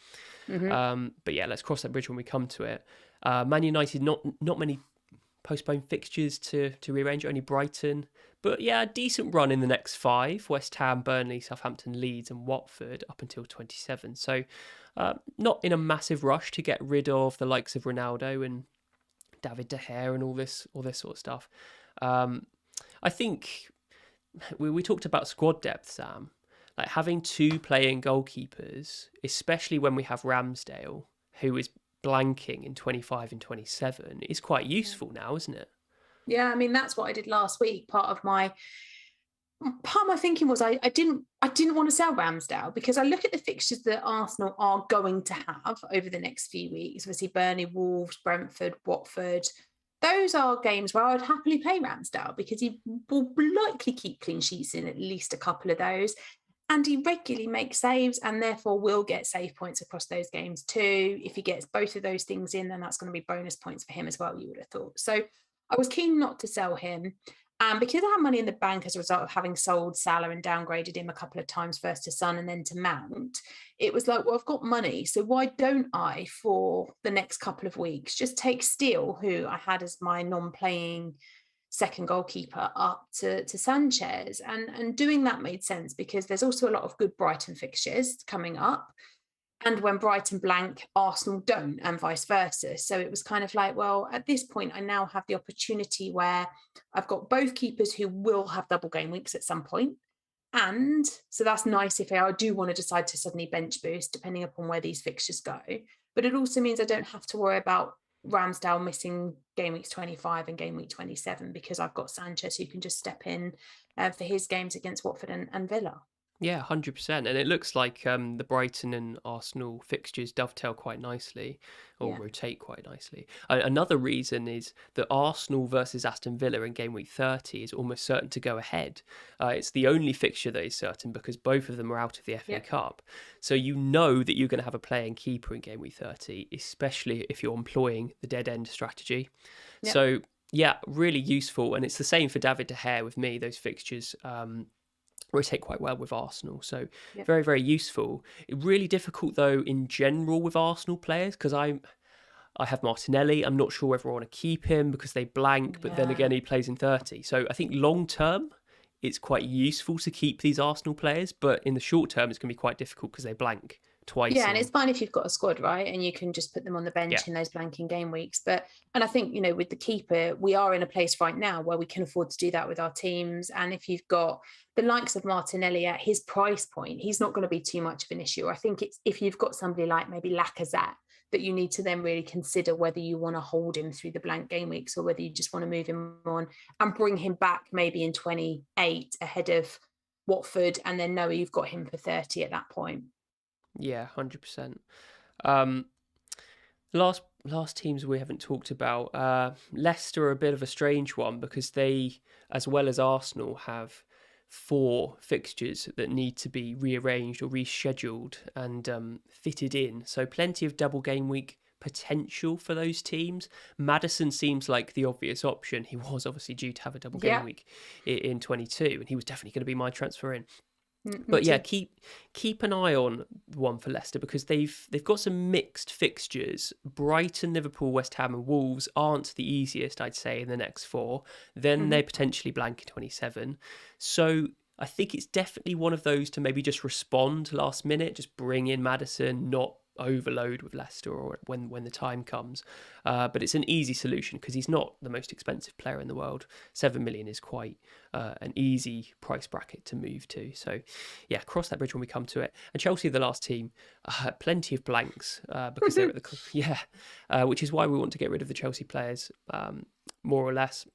But yeah, let's cross that bridge when we come to it. Man United, not many postponed fixtures to rearrange, only Brighton. But yeah, a decent run in the next 5. West Ham, Burnley, Southampton, Leeds and Watford up until 27. So not in a massive rush to get rid of the likes of Ronaldo and David De Gea and all this sort of stuff. I think we talked about squad depth, Sam. Like having 2 playing goalkeepers, especially when we have Ramsdale, who is blanking in 25 and 27, is quite useful now, isn't it? Yeah, I mean that's what I did last week. Part of my thinking was I didn't want to sell Ramsdale because I look at the fixtures that Arsenal are going to have over the next few weeks. Obviously, Burnley, Wolves, Brentford, Watford. Those are games where I'd happily play Ramsdale because he will likely keep clean sheets in at least a couple of those. And he regularly makes saves and therefore will get save points across those games too. If he gets both of those things in, then that's going to be bonus points for him as well, you would have thought. So I was keen not to sell him. And because I had money in the bank as a result of having sold Salah and downgraded him a couple of times, first to Son and then to Mount, it was like, well, I've got money. So why don't I, for the next couple of weeks, just take Steele, who I had as my non-playing second goalkeeper, up to Sanchez. And doing that made sense because there's also a lot of good Brighton fixtures coming up. And when Brighton blank, Arsenal don't, and vice versa. So it was kind of like, well, at this point, I now have the opportunity where I've got both keepers who will have double game weeks at some point. And so that's nice if I do want to decide to suddenly bench boost, depending upon where these fixtures go. But it also means I don't have to worry about Ramsdale missing game weeks 25 and game week 27 because I've got Sanchez who can just step in for his games against Watford and Villa. Yeah, 100%. And it looks like the Brighton and Arsenal fixtures dovetail quite nicely or rotate quite nicely. Another reason is that Arsenal versus Aston Villa in game week 30 is almost certain to go ahead. It's the only fixture that is certain because both of them are out of the FA Cup. So you know that you're going to have a playing keeper in game week 30, especially if you're employing the dead end strategy. Yep. So, yeah, really useful. And it's the same for David De Gea with me, those fixtures. Rotate quite well with Arsenal, so very, very useful. Really difficult though in general with Arsenal players because I have Martinelli. I'm not sure whether I want to keep him because they blank, but then again he plays in 30. So I think long term it's quite useful to keep these Arsenal players, but in the short term it's going to be quite difficult because they blank twice. Yeah, and it's fine if you've got a squad, right? And you can just put them on the bench in those blanking game weeks. And I think, with the keeper, we are in a place right now where we can afford to do that with our teams. And if you've got the likes of Martinelli at his price point, he's not going to be too much of an issue. I think it's if you've got somebody like maybe Lacazette that you need to then really consider whether you want to hold him through the blank game weeks or whether you just want to move him on and bring him back maybe in 28 ahead of Watford and then know you've got him for 30 at that point. Yeah, 100%. Last teams we haven't talked about. Leicester are a bit of a strange one because they, as well as Arsenal, have 4 fixtures that need to be rearranged or rescheduled and fitted in. So plenty of double game week potential for those teams. Maddison seems like the obvious option. He was obviously due to have a double game week in 22, and he was definitely going to be my transfer in. But yeah, keep an eye on one for Leicester because they've got some mixed fixtures. Brighton, Liverpool, West Ham and Wolves aren't the easiest, I'd say, in the next 4. Then they potentially blank in 27. So I think it's definitely one of those to maybe just respond last minute, just bring in Maddison, not overload with Leicester or when the time comes. But it's an easy solution because he's not the most expensive player in the world. 7 million is quite an easy price bracket to move to. So yeah, cross that bridge when we come to it. And Chelsea, the last team, plenty of blanks because they're at the which is why we want to get rid of the Chelsea players more or less.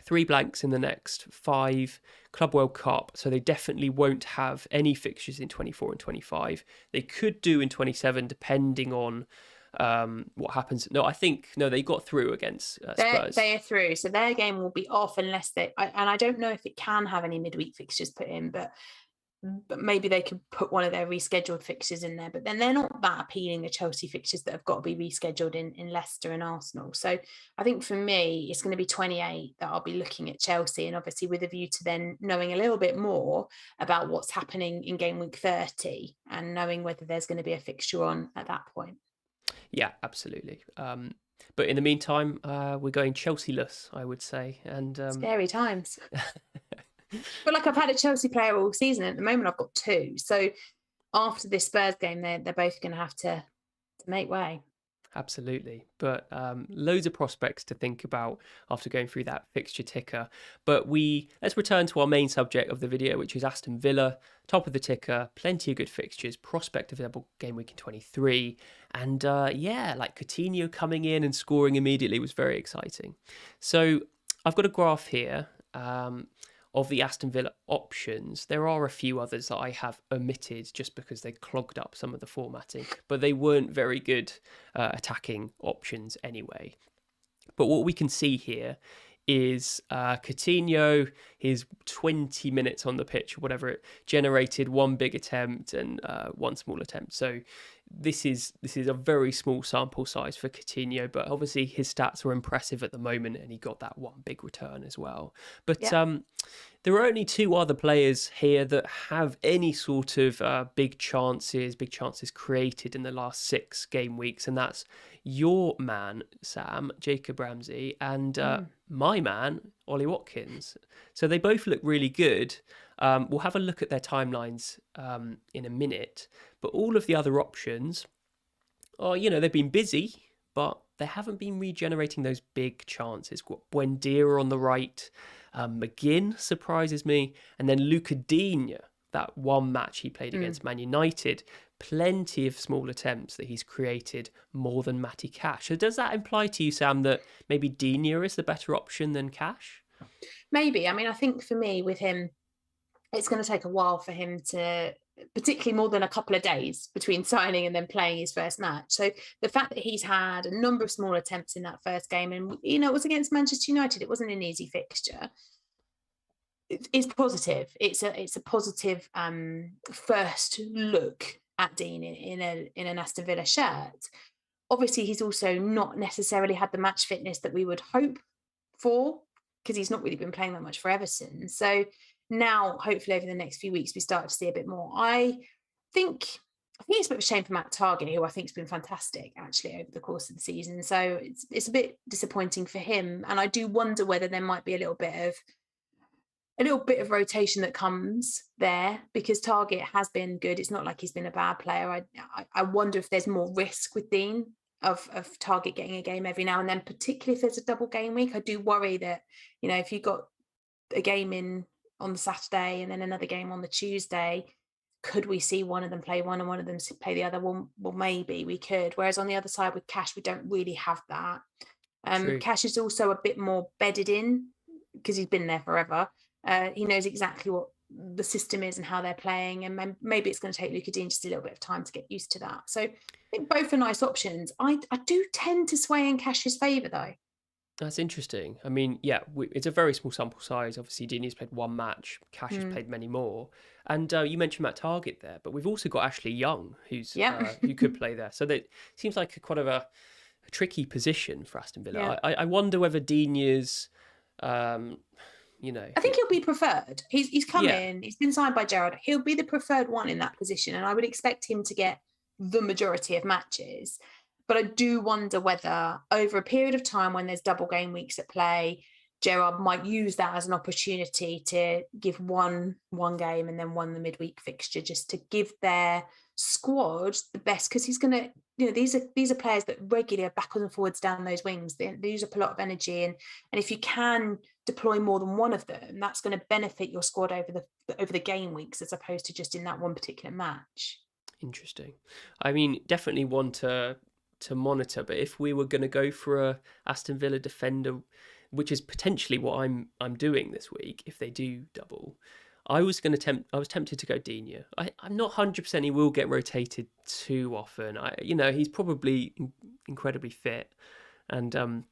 3 blanks in the next 5, Club World Cup, so they definitely won't have any fixtures in 24 and 25. They could do in 27 depending on what happens. They got through against Spurs. They are through, so their game will be off unless and I don't know if it can have any midweek fixtures put in, but maybe they could put one of their rescheduled fixtures in there, but then they're not that appealing, the Chelsea fixtures that have got to be rescheduled in Leicester and Arsenal. So I think for me, it's going to be 28 that I'll be looking at Chelsea, and obviously with a view to then knowing a little bit more about what's happening in game week 30 and knowing whether there's going to be a fixture on at that point. Yeah, absolutely. But in the meantime, we're going Chelsea-less, I would say. And scary times. But like I've had a Chelsea player all season. At the moment, I've got 2. So after this Spurs game, they're both going to have to make way. Absolutely. But loads of prospects to think about after going through that fixture ticker. But let's return to our main subject of the video, which is Aston Villa, top of the ticker, plenty of good fixtures, prospect of double game week in 23. And like Coutinho coming in and scoring immediately was very exciting. So I've got a graph here. Of the Aston Villa options, there are a few others that I have omitted just because they clogged up some of the formatting, but they weren't very good attacking options anyway. But what we can see here is Coutinho, his 20 minutes on the pitch or whatever, it generated one big attempt and one small attempt. So this is a very small sample size for Coutinho, but obviously his stats are impressive at the moment, and he got that one big return as well. But there are only two other players here that have any sort of big chances created in the last 6 game weeks, and that's your man, Sam, Jacob Ramsey, and my man, Ollie Watkins. So they both look really good. We'll have a look at their timelines in a minute, but all of the other options are, they've been busy, but they haven't been regenerating those big chances. Got Buendia on the right, McGinn surprises me, and then Coutinho, that one match he played against Man United, plenty of small attempts that he's created more than Matty Cash. So does that imply to you, Sam, that maybe Digne is the better option than Cash? Maybe. I mean, I think for me with him, it's going to take a while for him to, particularly more than a couple of days between signing and then playing his first match. So the fact that he's had a number of small attempts in that first game, and it was against Manchester United, it wasn't an easy fixture, it's positive. It's a positive first look at Dean in an Aston Villa shirt. Obviously, he's also not necessarily had the match fitness that we would hope for, because he's not really been playing that much for Everton. So now, hopefully, over the next few weeks, we start to see a bit more. I think it's a bit of a shame for Matt Targett, who I think has been fantastic actually over the course of the season. So it's a bit disappointing for him, and I do wonder whether there might be a little bit of rotation that comes there, because Targett has been good. It's not like he's been a bad player. I wonder if there's more risk with Dean of Targett getting a game every now and then, particularly if there's a double game week. I do worry that, if you got a game in on the Saturday and then another game on the Tuesday, could we see one of them play one and one of them play the other? Well, maybe we could. Whereas on the other side with Cash, we don't really have that. Cash is also a bit more bedded in because he's been there forever. He knows exactly what the system is and how they're playing, and maybe it's going to take Coutinho just a little bit of time to get used to that. So I think both are nice options. I do tend to sway in Cash's favour though. That's interesting. I mean, it's a very small sample size. Obviously, Dini's played one match. Cash has played many more. And you mentioned Matt Targett there, but we've also got Ashley Young, who could play there. So that seems like quite of a tricky position for Aston Villa. I wonder whether Dini's, I think he'll be preferred. He's come in. He's been signed by Gerrard. He'll be the preferred one in that position, and I would expect him to get the majority of matches. But I do wonder whether over a period of time when there's double game weeks at play, Gerrard might use that as an opportunity to give one game and then one the midweek fixture, just to give their squad the best, because he's going to, these are players that regularly are backwards and forwards down those wings. They use up a lot of energy, and if you can deploy more than one of them, that's going to benefit your squad over the game weeks as opposed to just in that one particular match. Interesting. I mean, definitely one to monitor, but if we were going to go for a Aston Villa defender, which is potentially what I'm doing this week if they do double, I was tempted to go Digne. I'm not 100% he will get rotated too often. He's probably incredibly fit, and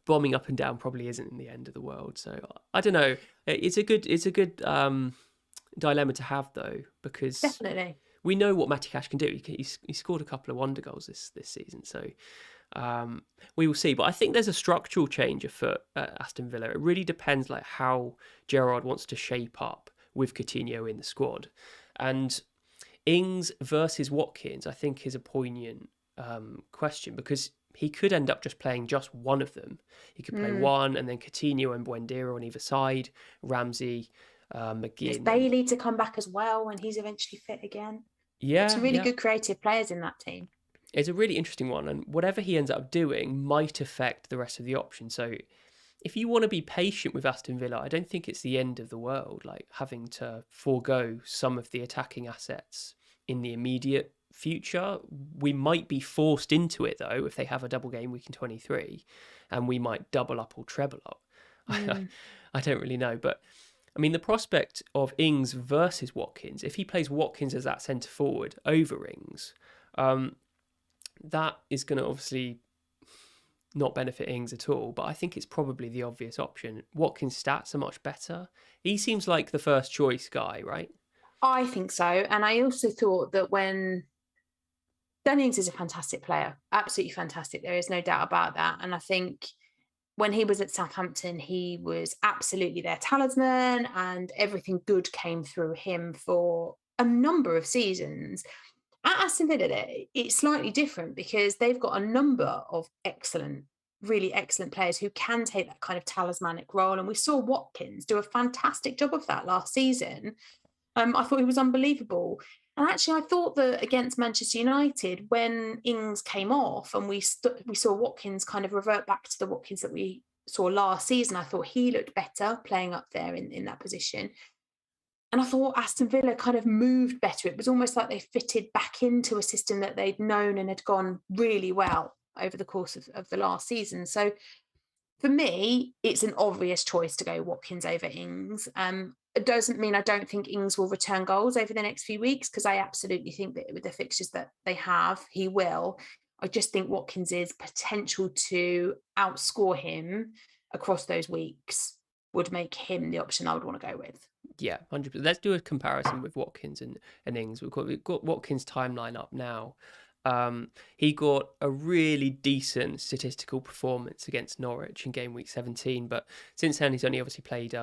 bombing up and down probably isn't the end of the world. So I don't know. It's a good dilemma to have though, because definitely we know what Matty Cash can do. He scored a couple of wonder goals this season, so we will see. But I think there's a structural change afoot at Aston Villa. It really depends how Gerrard wants to shape up with Coutinho in the squad. And Ings versus Watkins, I think, is a poignant question, because he could end up just playing just one of them. He could play one, and then Coutinho and Buendia on either side, Ramsey, McGinn. There's Bailey to come back as well when he's eventually fit again. Yeah, some really good creative players in that team. It's a really interesting one, and whatever he ends up doing might affect the rest of the options. So if you want to be patient with Aston Villa, I don't think it's the end of the world, like having to forego some of the attacking assets in the immediate future. We might be forced into it, though, if they have a double game week in 23, and we might double up or treble up. I don't really know, but I mean, the prospect of Ings versus Watkins, if he plays Watkins as that centre forward over Ings, that is going to obviously not benefit Ings at all, but I think it's probably the obvious option. Watkins' stats are much better. He seems like the first choice guy, right? I think so. And I also thought that when Danny Ings is a fantastic player, absolutely fantastic. There is no doubt about that. And I think when he was at Southampton, he was absolutely their talisman and everything good came through him for a number of seasons. At Aston Villa, it's slightly different because they've got a number of really excellent players who can take that kind of talismanic role. And we saw Watkins do a fantastic job of that last season. I thought he was unbelievable. And actually, I thought that against Manchester United, when Ings came off and we saw Watkins kind of revert back to the Watkins that we saw last season, I thought he looked better playing up there in that position. And I thought Aston Villa kind of moved better. It was almost like they fitted back into a system that they'd known and had gone really well over the course of the last season. So for me, it's an obvious choice to go Watkins over Ings. It doesn't mean I don't think Ings will return goals over the next few weeks, because I absolutely think that with the fixtures that they have, he will. I just think Watkins' potential to outscore him across those weeks would make him the option I would want to go with. Yeah, 100%. Let's do a comparison with Watkins and Ings. We've got Watkins' timeline up now. He got a really decent statistical performance against Norwich in game week 17, but since then he's only obviously played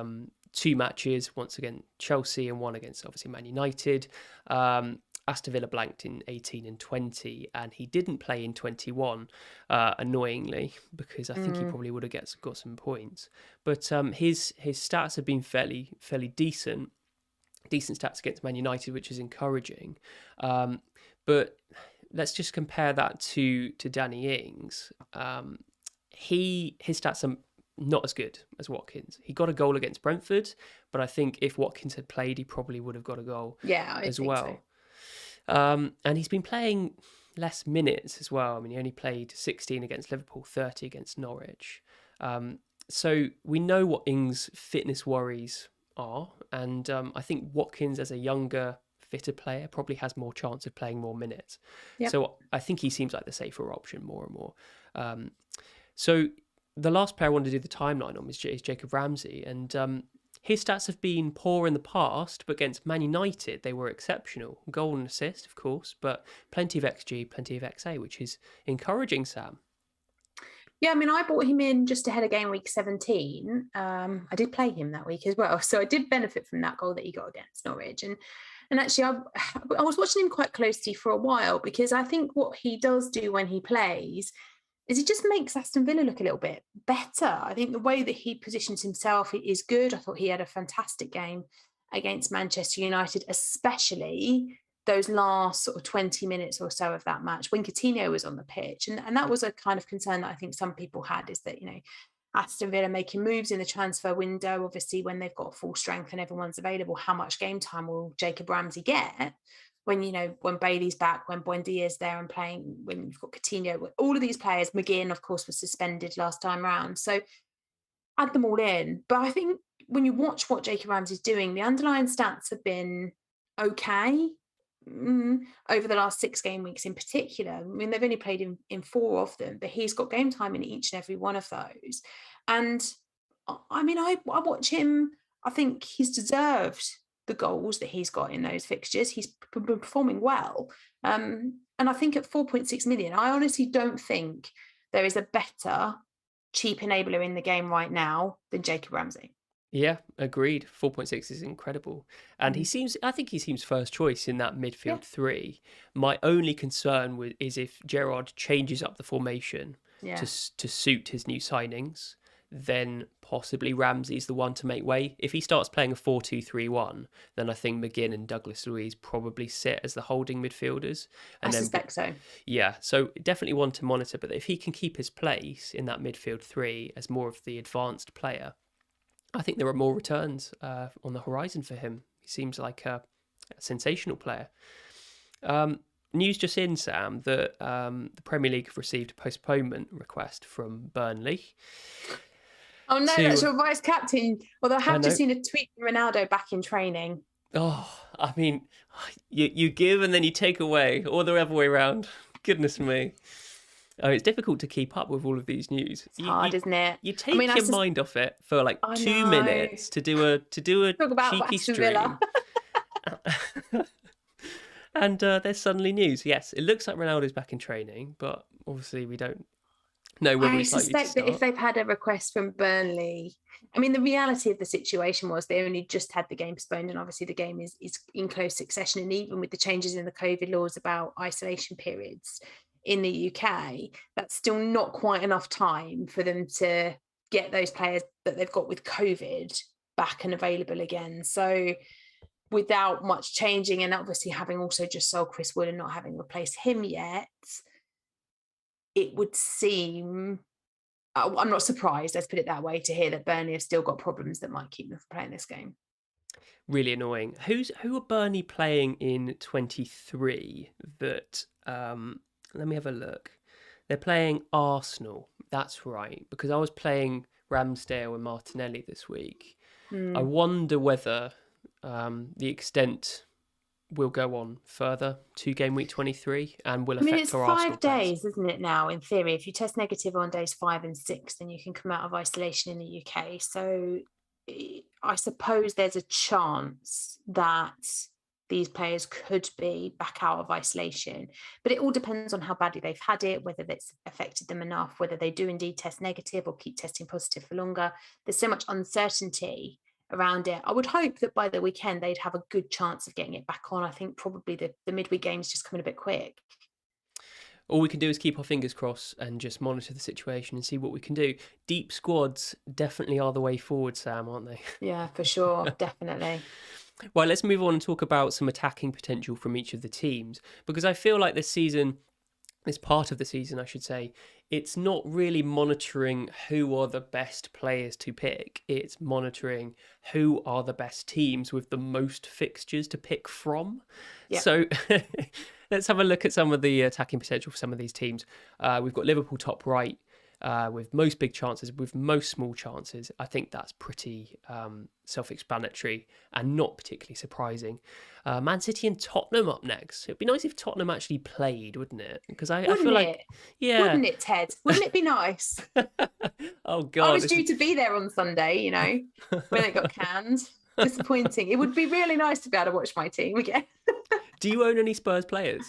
2 matches, once against Chelsea and one against obviously Man United. Aston Villa blanked in 18 and 20, and he didn't play in 21, annoyingly, because I think he probably would have got some points. But his stats have been fairly decent stats against Man United, which is encouraging. But let's just compare that to Danny Ings. His stats are not as good as Watkins. He got a goal against Brentford, but I think if Watkins had played, he probably would have got a goal as well. So. And he's been playing less minutes as well. I mean, he only played 16 against Liverpool, 30 against Norwich. So we know what Ings' fitness worries are, and I think Watkins, as a younger, fitter player, probably has more chance of playing more minutes. Yep. So I think he seems like the safer option more and more. So the last player I wanted to do the timeline on is Jacob Ramsey, and his stats have been poor in the past, but against Man United, they were exceptional. Goal and assist, of course, but plenty of XG, plenty of XA, which is encouraging, Sam. Yeah, I mean, I bought him in just ahead of game week 17. I did play him that week as well, so I did benefit from that goal that he got against Norwich. And actually, I was watching him quite closely for a while, because I think what he does do when he plays is he just makes Aston Villa look a little bit better. I think the way that he positions himself is good. I thought he had a fantastic game against Manchester United, especially those last sort of 20 minutes or so of that match when Coutinho was on the pitch. And that was a kind of concern that I think some people had, is that, Aston Villa making moves in the transfer window, obviously when they've got full strength and everyone's available, how much game time will Jacob Ramsey get? When Bailey's back, when Buendia's there and playing, when you've got Coutinho, all of these players, McGinn, of course, was suspended last time round. So add them all in. But I think when you watch what Jacob Ramsey's doing, the underlying stats have been okay over the last 6 game weeks in particular. I mean, they've only played in 4 of them, but he's got game time in each and every one of those. And I mean, I watch him, I think he's deserved the goals that he's got in those fixtures. He's been performing well. And I think at 4.6 million, I honestly don't think there is a better cheap enabler in the game right now than Jacob Ramsey. Yeah, agreed. 4.6 is incredible. And I think he seems first choice in that midfield 3. My only concern is if Gerrard changes up the formation to suit his new signings. then possibly Ramsey's the one to make way. If he starts playing a 4-2-3-1, then I think McGinn and Douglas Luiz probably sit as the holding midfielders. And I suspect so. Yeah, so definitely one to monitor. But if he can keep his place in that midfield three as more of the advanced player, I think there are more returns on the horizon for him. He seems like a sensational player. News just in, Sam, that the Premier League have received a postponement request from Burnley. Oh no, that's your vice captain. Although I have just seen a tweet from Ronaldo back in training. Oh, I mean, you give and then you take away, or the other way around. Goodness me. Oh, it's difficult to keep up with all of these news. It's hard, isn't it? You take your mind off it for like 2 minutes to do a Talk about cheeky Aston stream. Villa. And there's suddenly news. Yes, it looks like Ronaldo's back in training, but obviously we don't know whether he's likely to start. I suspect that if they've had a request from Burnley, I mean, the reality of the situation was they only just had the game postponed, and obviously the game is in close succession. And even with the changes in the COVID laws about isolation periods in the UK, that's still not quite enough time for them to get those players that they've got with COVID back and available again. So without much changing, and obviously having also just sold Chris Wood and not having replaced him yet, it would seem, I'm not surprised, let's put it that way, to hear that Burnley have still got problems that might keep them from playing this game. Really annoying. Who are Burnley playing in 23 that, let me have a look. They're playing Arsenal. That's right, because I was playing Ramsdale and Martinelli this week. I wonder whether the extent will go on further to game week 23 and will affect our Arsenal. It's 5 days, isn't it now, in theory? If you test negative on days 5 and 6, then you can come out of isolation in the UK. So I suppose there's a chance that these players could be back out of isolation. But it all depends on how badly they've had it, whether that's affected them enough, whether they do indeed test negative or keep testing positive for longer. There's so much uncertainty around it. I would hope that by the weekend they'd have a good chance of getting it back on. I think probably the midweek game's just coming a bit quick. All we can do is keep our fingers crossed and just monitor the situation and see what we can do. Deep squads definitely are the way forward, Sam, aren't they? Yeah, for sure. Definitely. Well, let's move on and talk about some attacking potential from each of the teams, because I feel like this part of the season, I should say, it's not really monitoring who are the best players to pick. It's monitoring who are the best teams with the most fixtures to pick from. Yep. So let's have a look at some of the attacking potential for some of these teams. We've got Liverpool top right with most big chances, with most small chances. I think that's pretty self-explanatory and not particularly surprising. Man City and Tottenham up next. It'd be nice if Tottenham actually played, wouldn't it? Because I feel like, yeah, wouldn't it, Ted? Wouldn't it be nice? Oh God, I was due to be there on Sunday, when it got canned. Disappointing. It would be really nice to be able to watch my team again. Do you own any Spurs players?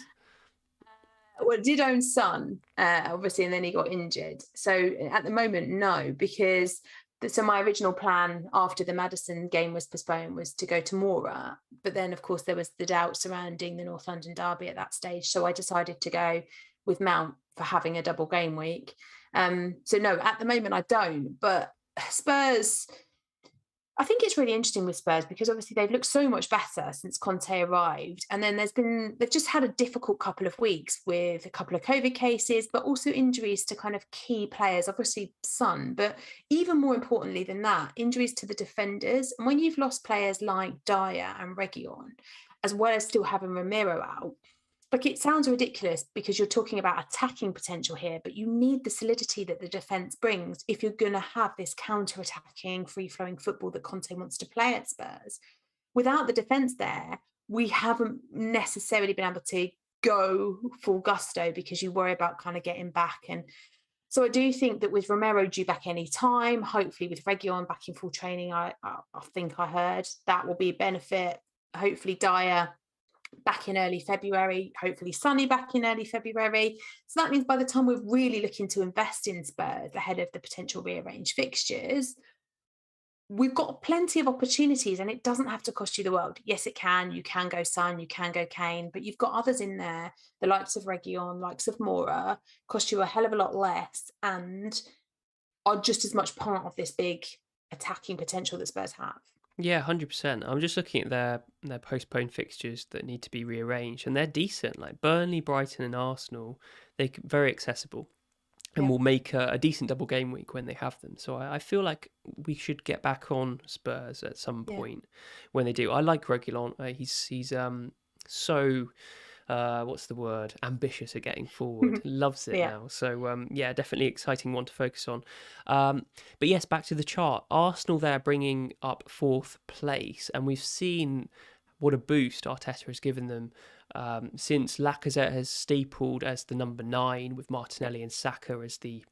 Well, I did own Son, obviously, and then he got injured. So at the moment, no, because so my original plan after the Maddison game was postponed was to go to Mora. But then, of course, there was the doubt surrounding the North London derby at that stage. So I decided to go with Mount for having a double game week. So no, at the moment, I don't. But Spurs, I think it's really interesting with Spurs because obviously they've looked so much better since Conte arrived. And then they've just had a difficult couple of weeks with a couple of COVID cases, but also injuries to kind of key players, obviously Son, but even more importantly than that, injuries to the defenders. And when you've lost players like Dyer and Reguilon, as well as still having Romero out, like it sounds ridiculous because you're talking about attacking potential here, but you need the solidity that the defence brings if you're going to have this counter-attacking, free-flowing football that Conte wants to play at Spurs. Without the defence there, we haven't necessarily been able to go full gusto because you worry about kind of getting back. And so I do think that with Romero due back any time, hopefully with Reguilon back in full training, I think I heard that will be a benefit. Hopefully Dyer back in early February, hopefully Sonny back in early February. So that means by the time we're really looking to invest in Spurs ahead of the potential rearranged fixtures, we've got plenty of opportunities and it doesn't have to cost you the world. Yes, it can. You can go Son, you can go Kane, but you've got others in there, the likes of Reguilon, likes of Mora, cost you a hell of a lot less. And are just as much part of this big attacking potential that Spurs have. Yeah, 100%. I'm just looking at their postponed fixtures that need to be rearranged, and they're decent. Like Burnley, Brighton, and Arsenal, they're very accessible, and Yeah. will make a decent double game week when they have them. So I feel like we should get back on Spurs at some Yeah. point when they do. I like Reguilon. He's so what's the word? Ambitious at getting forward. Loves it Yeah. now. So yeah, definitely exciting one to focus on. But yes, back to the chart. Arsenal there bringing up 4th place, and we've seen what a boost Arteta has given them since Lacazette has stapled as the number 9 with Martinelli and Saka as the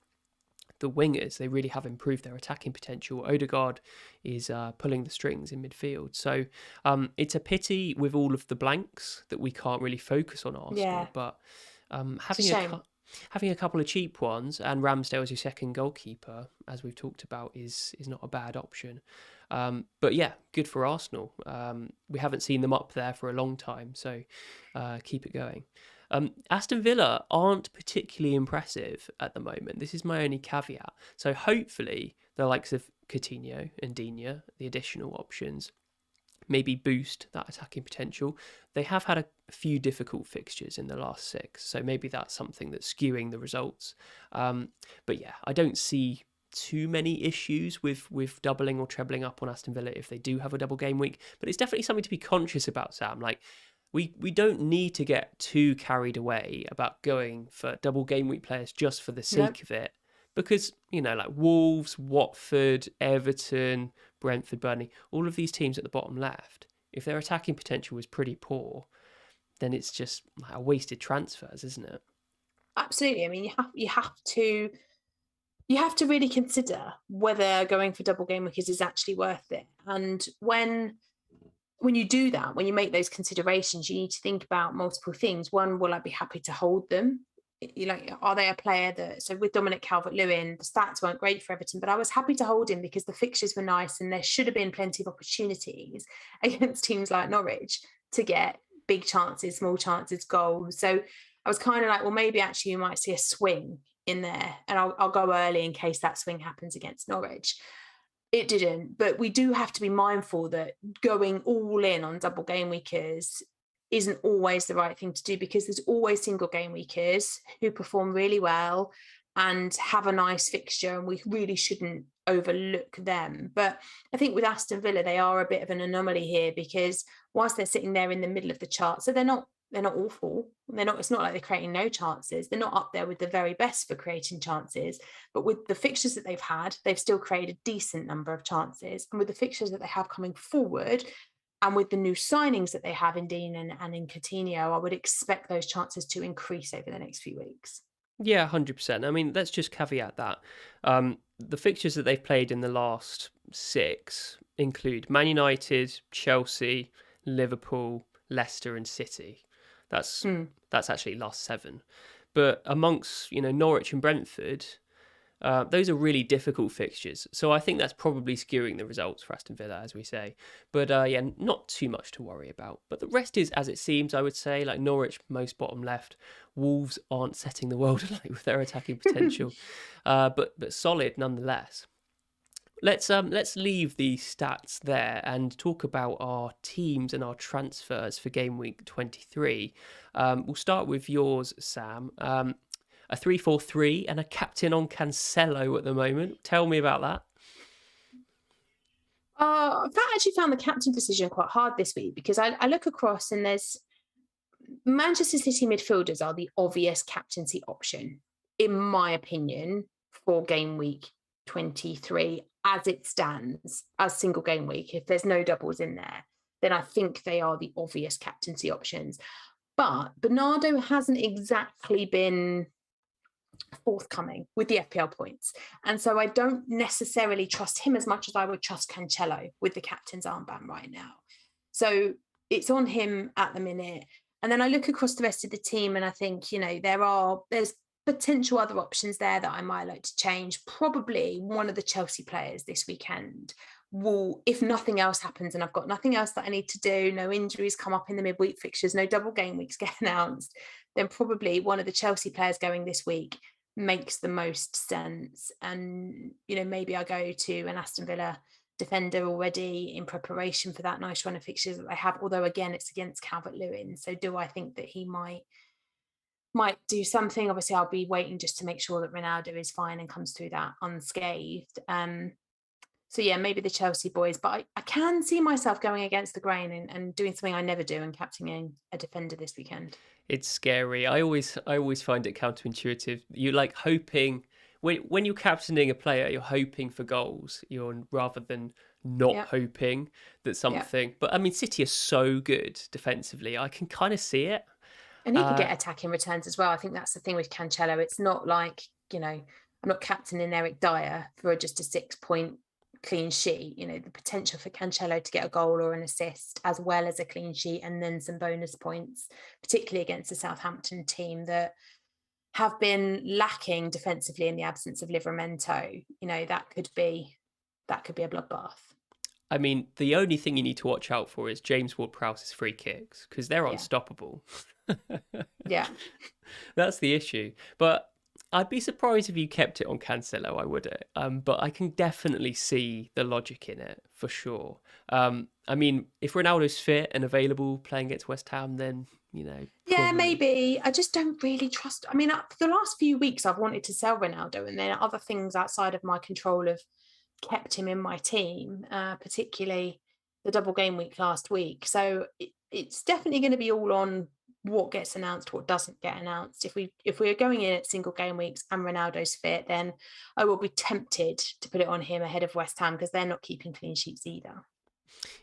wingers. They really have improved their attacking potential. Odegaard is pulling the strings in midfield. So it's a pity with all of the blanks that we can't really focus on Arsenal. Yeah. But It's a shame. having a couple of cheap ones and Ramsdale as your second goalkeeper, as we've talked about, is not a bad option. But yeah, good for Arsenal. We haven't seen them up there for a long time, so keep it going. Aston Villa aren't particularly impressive at the moment. This is my only caveat. So hopefully the likes of Coutinho and Digne, the additional options, maybe boost that attacking potential. They have had a few difficult fixtures in the last 6, so maybe that's something that's skewing the results. But yeah, I don't see too many issues with doubling or trebling up on Aston Villa if they do have a double game week. But it's definitely something to be conscious about, Sam. Like, we don't need to get too carried away about going for double game week players just for the sake of it. Because, like Wolves, Watford, Everton, Brentford, Burnley, all of these teams at the bottom left, if their attacking potential was pretty poor, then it's just like a wasted transfers, isn't it? Absolutely. I mean, you have to really consider whether going for double game week is actually worth it. And when you do that, when you make those considerations, you need to think about multiple things. One, will I be happy to hold them? Are they a player that, so with Dominic Calvert-Lewin, the stats weren't great for Everton, but I was happy to hold him because the fixtures were nice and there should have been plenty of opportunities against teams like Norwich to get big chances, small chances, goals. So I was kind of like, well, maybe actually you might see a swing in there and I'll go early in case that swing happens against Norwich. It didn't, but we do have to be mindful that going all in on double game weekers isn't always the right thing to do, because there's always single game weekers who perform really well and have a nice fixture, and we really shouldn't overlook them. But I think with Aston Villa, they are a bit of an anomaly here, because whilst they're sitting there in the middle of the chart, so they're not awful. It's not like they're creating no chances. They're not up there with the very best for creating chances, but with the fixtures that they've had, they've still created a decent number of chances. And with the fixtures that they have coming forward, and with the new signings that they have in Dean and in Coutinho, I would expect those chances to increase over the next few weeks. Yeah, 100%. I mean, let's just caveat that. The fixtures that they've played in the last 6 include Man United, Chelsea, Liverpool, Leicester and City. That's actually last 7. But amongst, Norwich and Brentford, those are really difficult fixtures. So I think that's probably skewing the results for Aston Villa, as we say. But yeah, not too much to worry about. But the rest is as it seems, I would say. Like Norwich, most bottom left. Wolves aren't setting the world alight with their attacking potential. But solid nonetheless. Let's leave the stats there and talk about our teams and our transfers for game week 23. We'll start with yours, Sam. A 3-4-3 and a captain on Cancelo at the moment. Tell me about that. I've actually found the captain decision quite hard this week, because I look across and there's Manchester City midfielders are the obvious captaincy option, in my opinion, for game week 23 as it stands, as single game week. If there's no doubles in there, then I think they are the obvious captaincy options. But Bernardo hasn't exactly been forthcoming with the FPL points. And so I don't necessarily trust him as much as I would trust Cancelo with the captain's armband right now. So it's on him at the minute. And then I look across the rest of the team and I think, there's potential other options there that I might like to change. Probably one of the Chelsea players this weekend will, if nothing else happens and I've got nothing else that I need to do, no injuries come up in the midweek fixtures, no double game weeks get announced, then probably one of the Chelsea players going this week makes the most sense. And, maybe I go to an Aston Villa defender already in preparation for that nice run of fixtures that they have. Although again, it's against Calvert-Lewin. So do I think that he might do something? Obviously, I'll be waiting just to make sure that Ronaldo is fine and comes through that unscathed. So yeah, maybe the Chelsea boys, but I can see myself going against the grain and doing something I never do and captaining a defender this weekend. It's scary. I always find it counterintuitive. You're like hoping when you're captaining a player, you're hoping for goals. You're rather than not hoping that something. But I mean, City are so good defensively. I can kind of see it. And he could get attacking returns as well. I think that's the thing with Cancelo. It's not like, I'm not captaining Eric Dyer for just a 6-point clean sheet. The potential for Cancelo to get a goal or an assist as well as a clean sheet and then some bonus points, particularly against the Southampton team that have been lacking defensively in the absence of Livramento. That could be a bloodbath. I mean, the only thing you need to watch out for is James Ward-Prowse's free kicks because they're unstoppable. Yeah. That's the issue. But I'd be surprised if you kept it on Cancelo, I would. But I can definitely see the logic in it, for sure. I mean, if Ronaldo's fit and available playing against West Ham, then, Yeah, probably. maybe. I just don't really trust. I mean, for the last few weeks, I've wanted to sell Ronaldo, and then other things outside of my control have kept him in my team, particularly the double game week last week. So it's definitely going to be all on what gets announced, what doesn't get announced. If we are going in at single game weeks and Ronaldo's fit, then I will be tempted to put it on him ahead of West Ham because they're not keeping clean sheets either.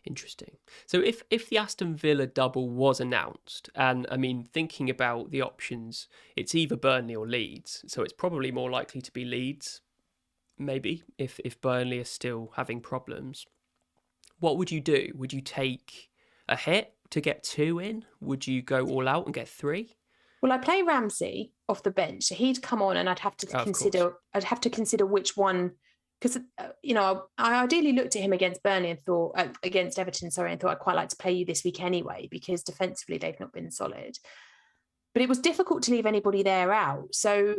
Interesting. So if the Aston Villa double was announced, and I mean, thinking about the options, it's either Burnley or Leeds. So it's probably more likely to be Leeds, maybe, if Burnley are still having problems. What would you do? Would you take a hit to get 2 in? Would you go all out and get 3? Well, I play Ramsey off the bench, so he'd come on, and I'd have to consider. I'd have to consider which one, because I ideally looked at him against Burnley and thought against Everton, and thought I'd quite like to play you this week anyway because defensively they've not been solid. But it was difficult to leave anybody there out, so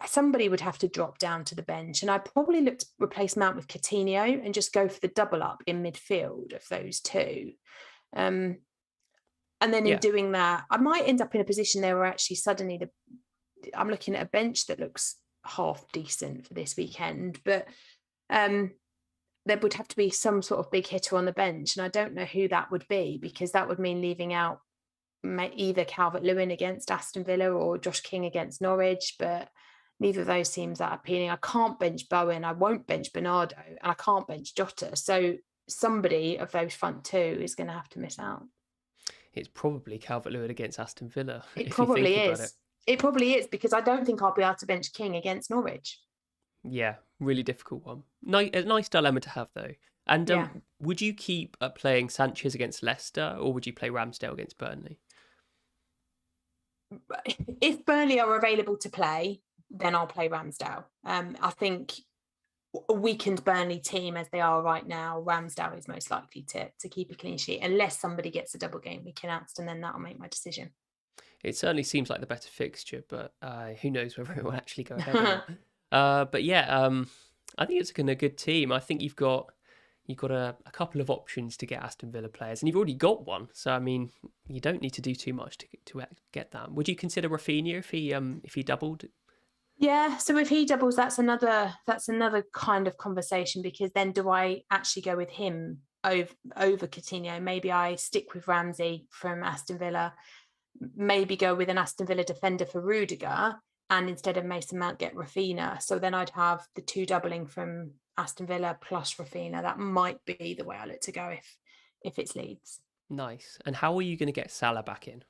somebody would have to drop down to the bench, and I'd probably look to replace Mount with Coutinho and just go for the double up in midfield of those two. And then in doing that, I might end up in a position there where actually suddenly I'm looking at a bench that looks half decent for this weekend, but there would have to be some sort of big hitter on the bench, and I don't know who that would be because that would mean leaving out either Calvert-Lewin against Aston Villa or Josh King against Norwich, but neither of those seems that appealing. I can't bench Bowen, I won't bench Bernardo, and I can't bench Jota. So somebody of those front two is going to have to miss out. It's probably Calvert-Lewin against Aston Villa. It probably is. It probably is because I don't think I'll be able to bench King against Norwich. Yeah, really difficult one. A nice dilemma to have though. And would you keep playing Sanchez against Leicester, or would you play Ramsdale against Burnley? If Burnley are available to play, then I'll play Ramsdale. I think a weakened Burnley team as they are right now, Ramsdale is most likely to keep a clean sheet unless somebody gets a double game week announced, and then that'll make my decision. It certainly seems like the better fixture, but who knows whether it will actually go ahead. But yeah, I think it's a good team. I think you've got a couple of options to get Aston Villa players, and you've already got one. So I mean, you don't need to do too much to get that. Would you consider Rafinha if he doubled? Yeah, so if he doubles, that's another kind of conversation, because then do I actually go with him over Coutinho? Maybe I stick with Ramsey from Aston Villa, maybe go with an Aston Villa defender for Rudiger, and instead of Mason Mount get Rafinha. So then I'd have the two doubling from Aston Villa plus Rafinha. That might be the way I look to go if it's Leeds. Nice. And how are you going to get Salah back in?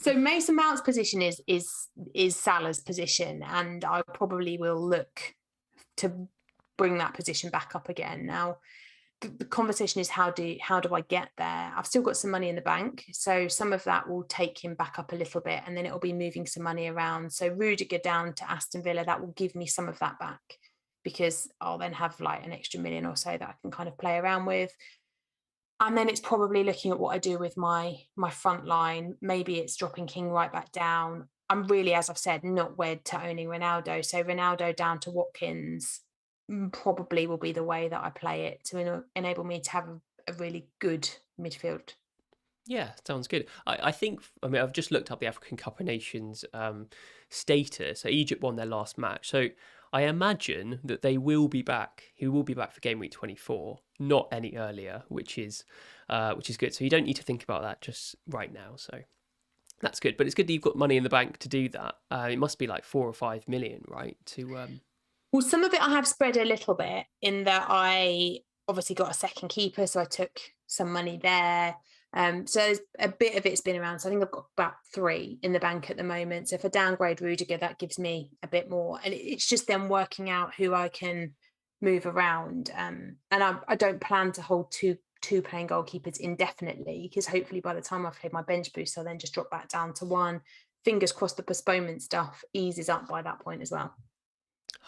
So Mason Mount's position is Salah's position, and I probably will look to bring that position back up again. Now, the conversation is how do I get there? I've still got some money in the bank, so some of that will take him back up a little bit, and then it'll be moving some money around. So Rudiger down to Aston Villa, that will give me some of that back, because I'll then have like an extra million or so that I can kind of play around with. And then it's probably looking at what I do with my front line. Maybe it's dropping King right back down. I'm really, as I've said, not wed to owning Ronaldo. So Ronaldo down to Watkins probably will be the way that I play it to enable me to have a really good midfield. Yeah, sounds good. I think, I mean, I've just looked up the African Cup of Nations status. So Egypt won their last match. So I imagine that they will be back. He will be back for game week 24, not any earlier, which is good. So you don't need to think about that just right now. So that's good. But it's good that you've got money in the bank to do that. It must be like 4 or 5 million, right? Well, some of it I have spread a little bit in that I obviously got a second keeper, so I took some money there. So there's a bit of it's been around. So I think I've got about 3 in the bank at the moment. So if I downgrade Rudiger, that gives me a bit more. And it's just then working out who I can move around. And I don't plan to hold two playing goalkeepers indefinitely, because hopefully by the time I've played my bench boost, I'll then just drop back down to 1. Fingers crossed the postponement stuff eases up by that point as well.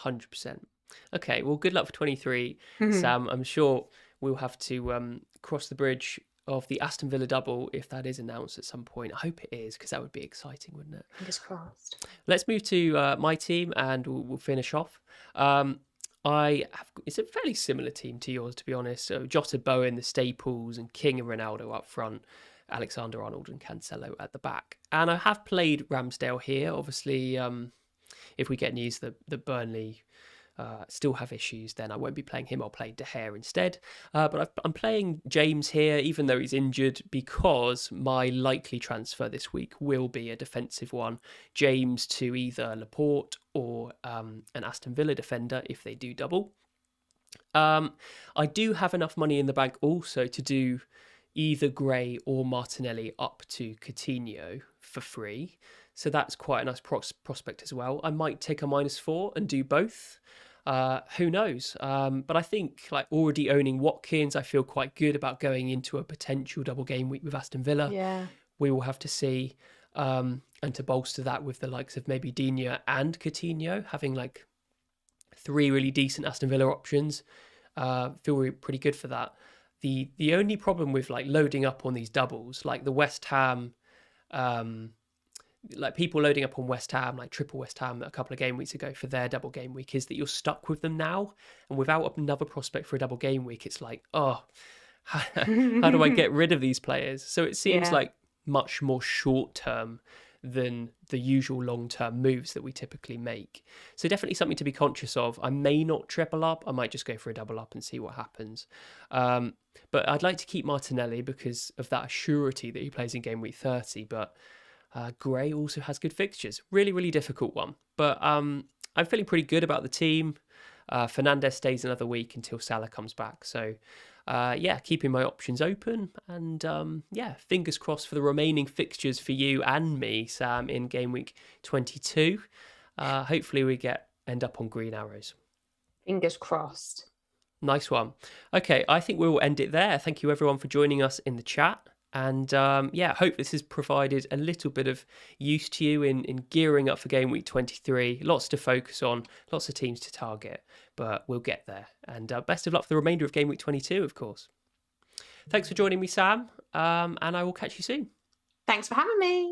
100%. Okay, well, good luck for 23, Mhm. Sam. I'm sure we'll have to cross the bridge of the Aston Villa double if that is announced at some point. I hope it is, because that would be exciting, wouldn't it? Fingers crossed. Let's move to my team, and we'll finish off. It's a fairly similar team to yours, to be honest. So Jota, Bowen, the Staples, and King and Ronaldo up front, Alexander-Arnold and Cancelo at the back. And I have played Ramsdale here. Obviously, if we get news that Burnley still have issues, then I won't be playing him. I'll play De Gea instead. But I'm playing James here, even though he's injured, because my likely transfer this week will be a defensive one. James to either Laporte or an Aston Villa defender if they do double. I do have enough money in the bank also to do either Gray or Martinelli up to Coutinho for free. So that's quite a nice prospect as well. I might take a -4 and do both. Who knows? But I think like already owning Watkins, I feel quite good about going into a potential double game week with Aston Villa. Yeah. We will have to see. And to bolster that with the likes of maybe Digne and Coutinho, having like 3 really decent Aston Villa options, feel pretty good for that. The only problem with like loading up on these doubles, like the West Ham, like people loading up on West Ham, like triple West Ham a couple of game weeks ago for their double game week, is that you're stuck with them now. And without another prospect for a double game week, it's like, oh, how do I get rid of these players? So it seems like much more short term than the usual long term moves that we typically make. So definitely something to be conscious of. I may not triple up. I might just go for a double up and see what happens. But I'd like to keep Martinelli because of that surety that he plays in game week 30. But Gray also has good fixtures. Really, really difficult one. But I'm feeling pretty good about the team. Fernandes stays another week until Salah comes back. So, keeping my options open. And, fingers crossed for the remaining fixtures for you and me, Sam, in game week 22. Hopefully we end up on green arrows. Fingers crossed. Nice one. Okay, I think we'll end it there. Thank you, everyone, for joining us in the chat. And hope this has provided a little bit of use to you in gearing up for game week 23. Lots to focus on, lots of teams to target, but we'll get there. And best of luck for the remainder of game week 22, of course. Thanks for joining me, Sam, and I will catch you soon. Thanks for having me.